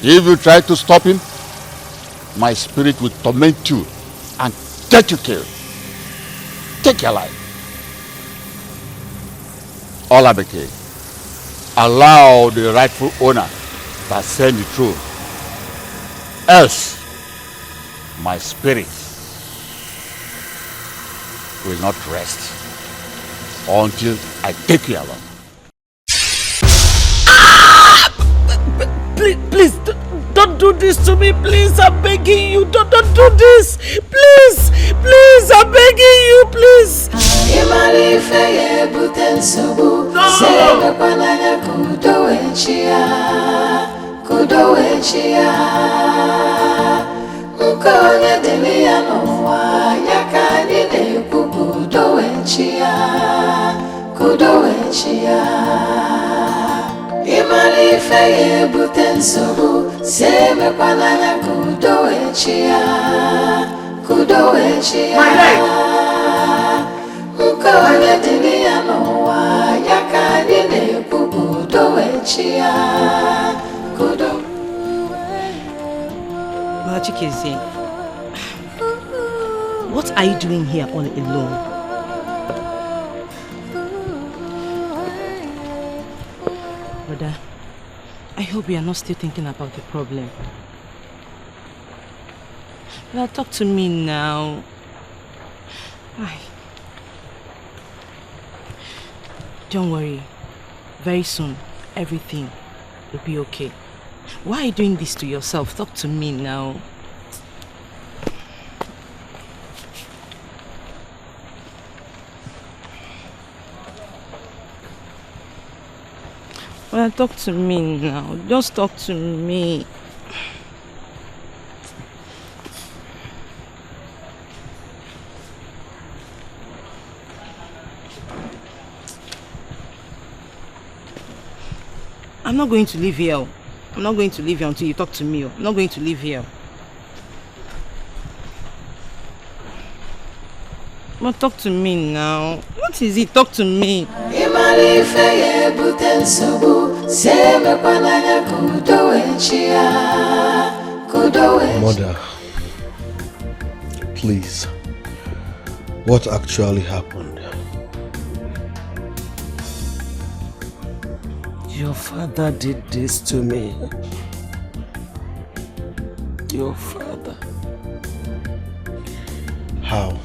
If you try to stop him, my spirit will torment you and get you killed. Take your life. Olabeke, allow the rightful owner to ascend the throne. Else, my spirit will not rest until I take you along. Please, don't do this to me, please. I'm begging you. Don't do this. Please, I'm begging you, please. Imalife ye butensobu seme pananya kudoechia Ukonya dinia noa yakani ne kudoechia kudo Chikezie, what are you doing here all alone? Brother, I hope you are not still thinking about the problem. Now talk to me now. Don't worry. Very soon, everything You'll be okay. Why are you doing this to yourself? Talk to me now. Well, talk to me now. Just talk to me. I'm not going to leave here. I'm not going to leave here until you talk to me. I'm not going to leave here. But talk to me now. What is it? Talk to me. Mother, please, what actually happened? Your father did this to me. Your father. How?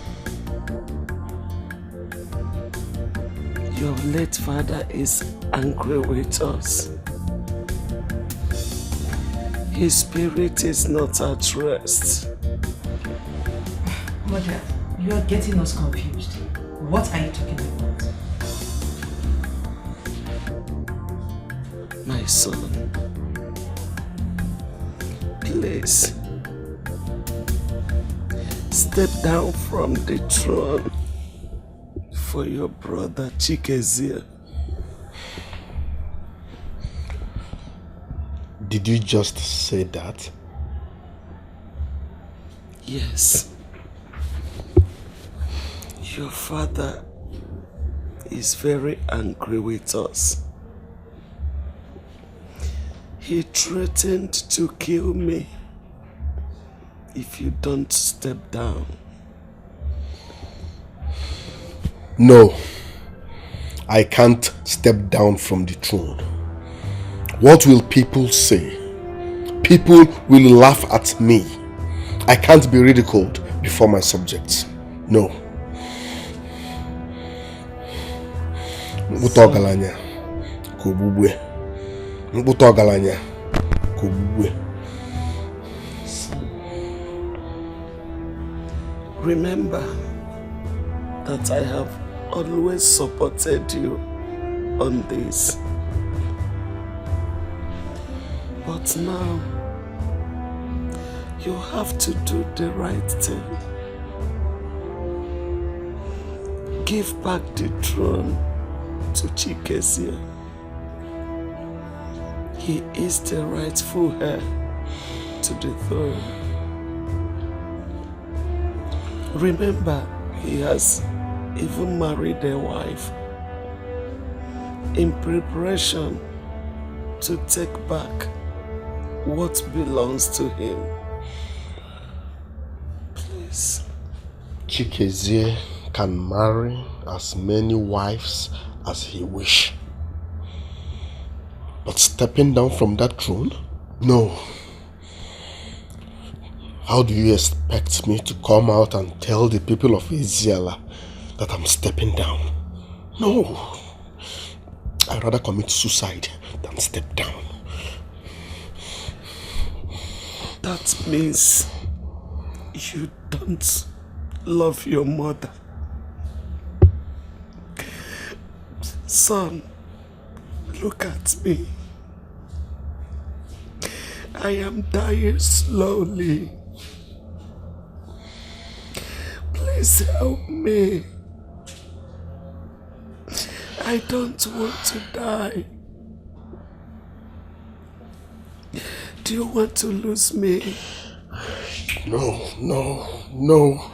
Your late father is angry with us. His spirit is not at rest. Mother, you are getting us confused. What are you talking about? My son, please step down from the throne for your brother Chikezie. Did you just say that? Yes. Your father is very angry with us. He threatened to kill me if you don't step down. No, I can't step down from the throne. What will people say? People will laugh at me. I can't be ridiculed before my subjects. No. Mbutogalanya Kobubwe. Mbutogalanya Kobubwe. Remember that I have always supported you on this. But now, you have to do the right thing. Give back the throne to Chikezie. He is the rightful heir to the throne. Remember, he has even married a wife in preparation to take back what belongs to him. Please. Chikezie can marry as many wives as he wishes. But stepping down from that throne? No. How do you expect me to come out and tell the people of Eziala that I'm stepping down? No. I'd rather commit suicide than step down. That means you don't love your mother. Son, look at me. I am dying slowly. Please help me. I don't want to die. Do you want to lose me? No, no, no.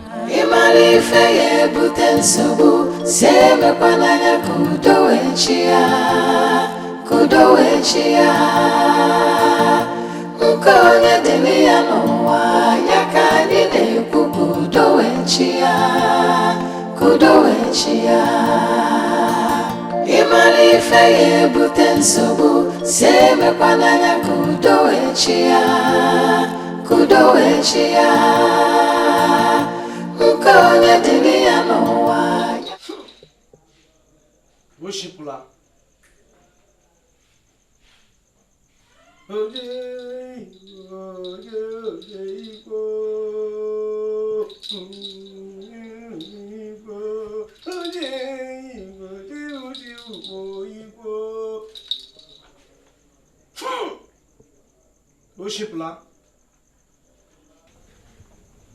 Oshipula.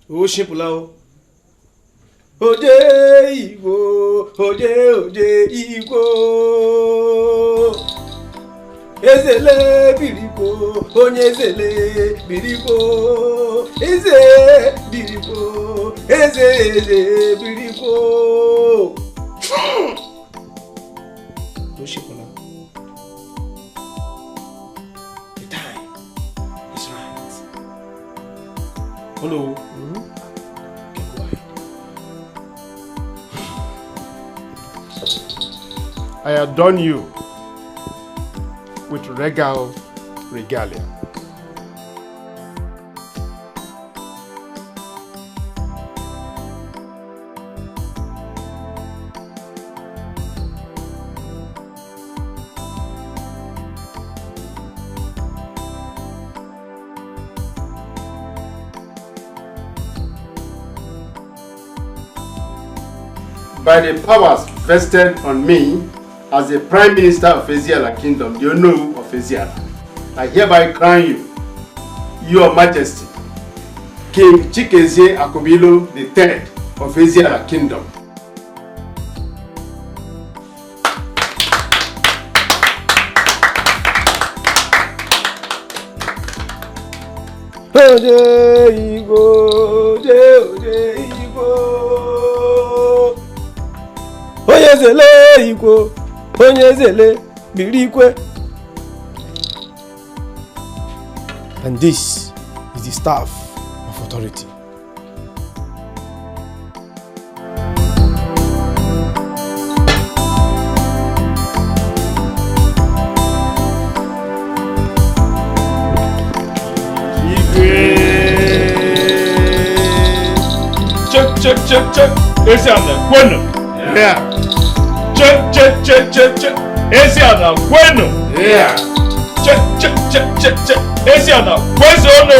Oshipula. Oje Igbo, oje Igbo. Ezele biriko, onye ezele biriko. Eze biriko, eze biriko. Oshipula. The time is right. Hello. I adorn you with regalia. By the powers vested on me as the Prime Minister of Eziala Kingdom, the Onowu of Eziala, I hereby crown you, Your Majesty, King Chikezie Akubilo III of Eziala Kingdom. Oje Igbo, oje Igbo. Onye zele Igbo, onye zele birikwe. And this is the staff of authority. Check. Esse anda, bueno. Yeah. Check. Esse anda, bueno. Yeah. Check. Esse anda, queso no.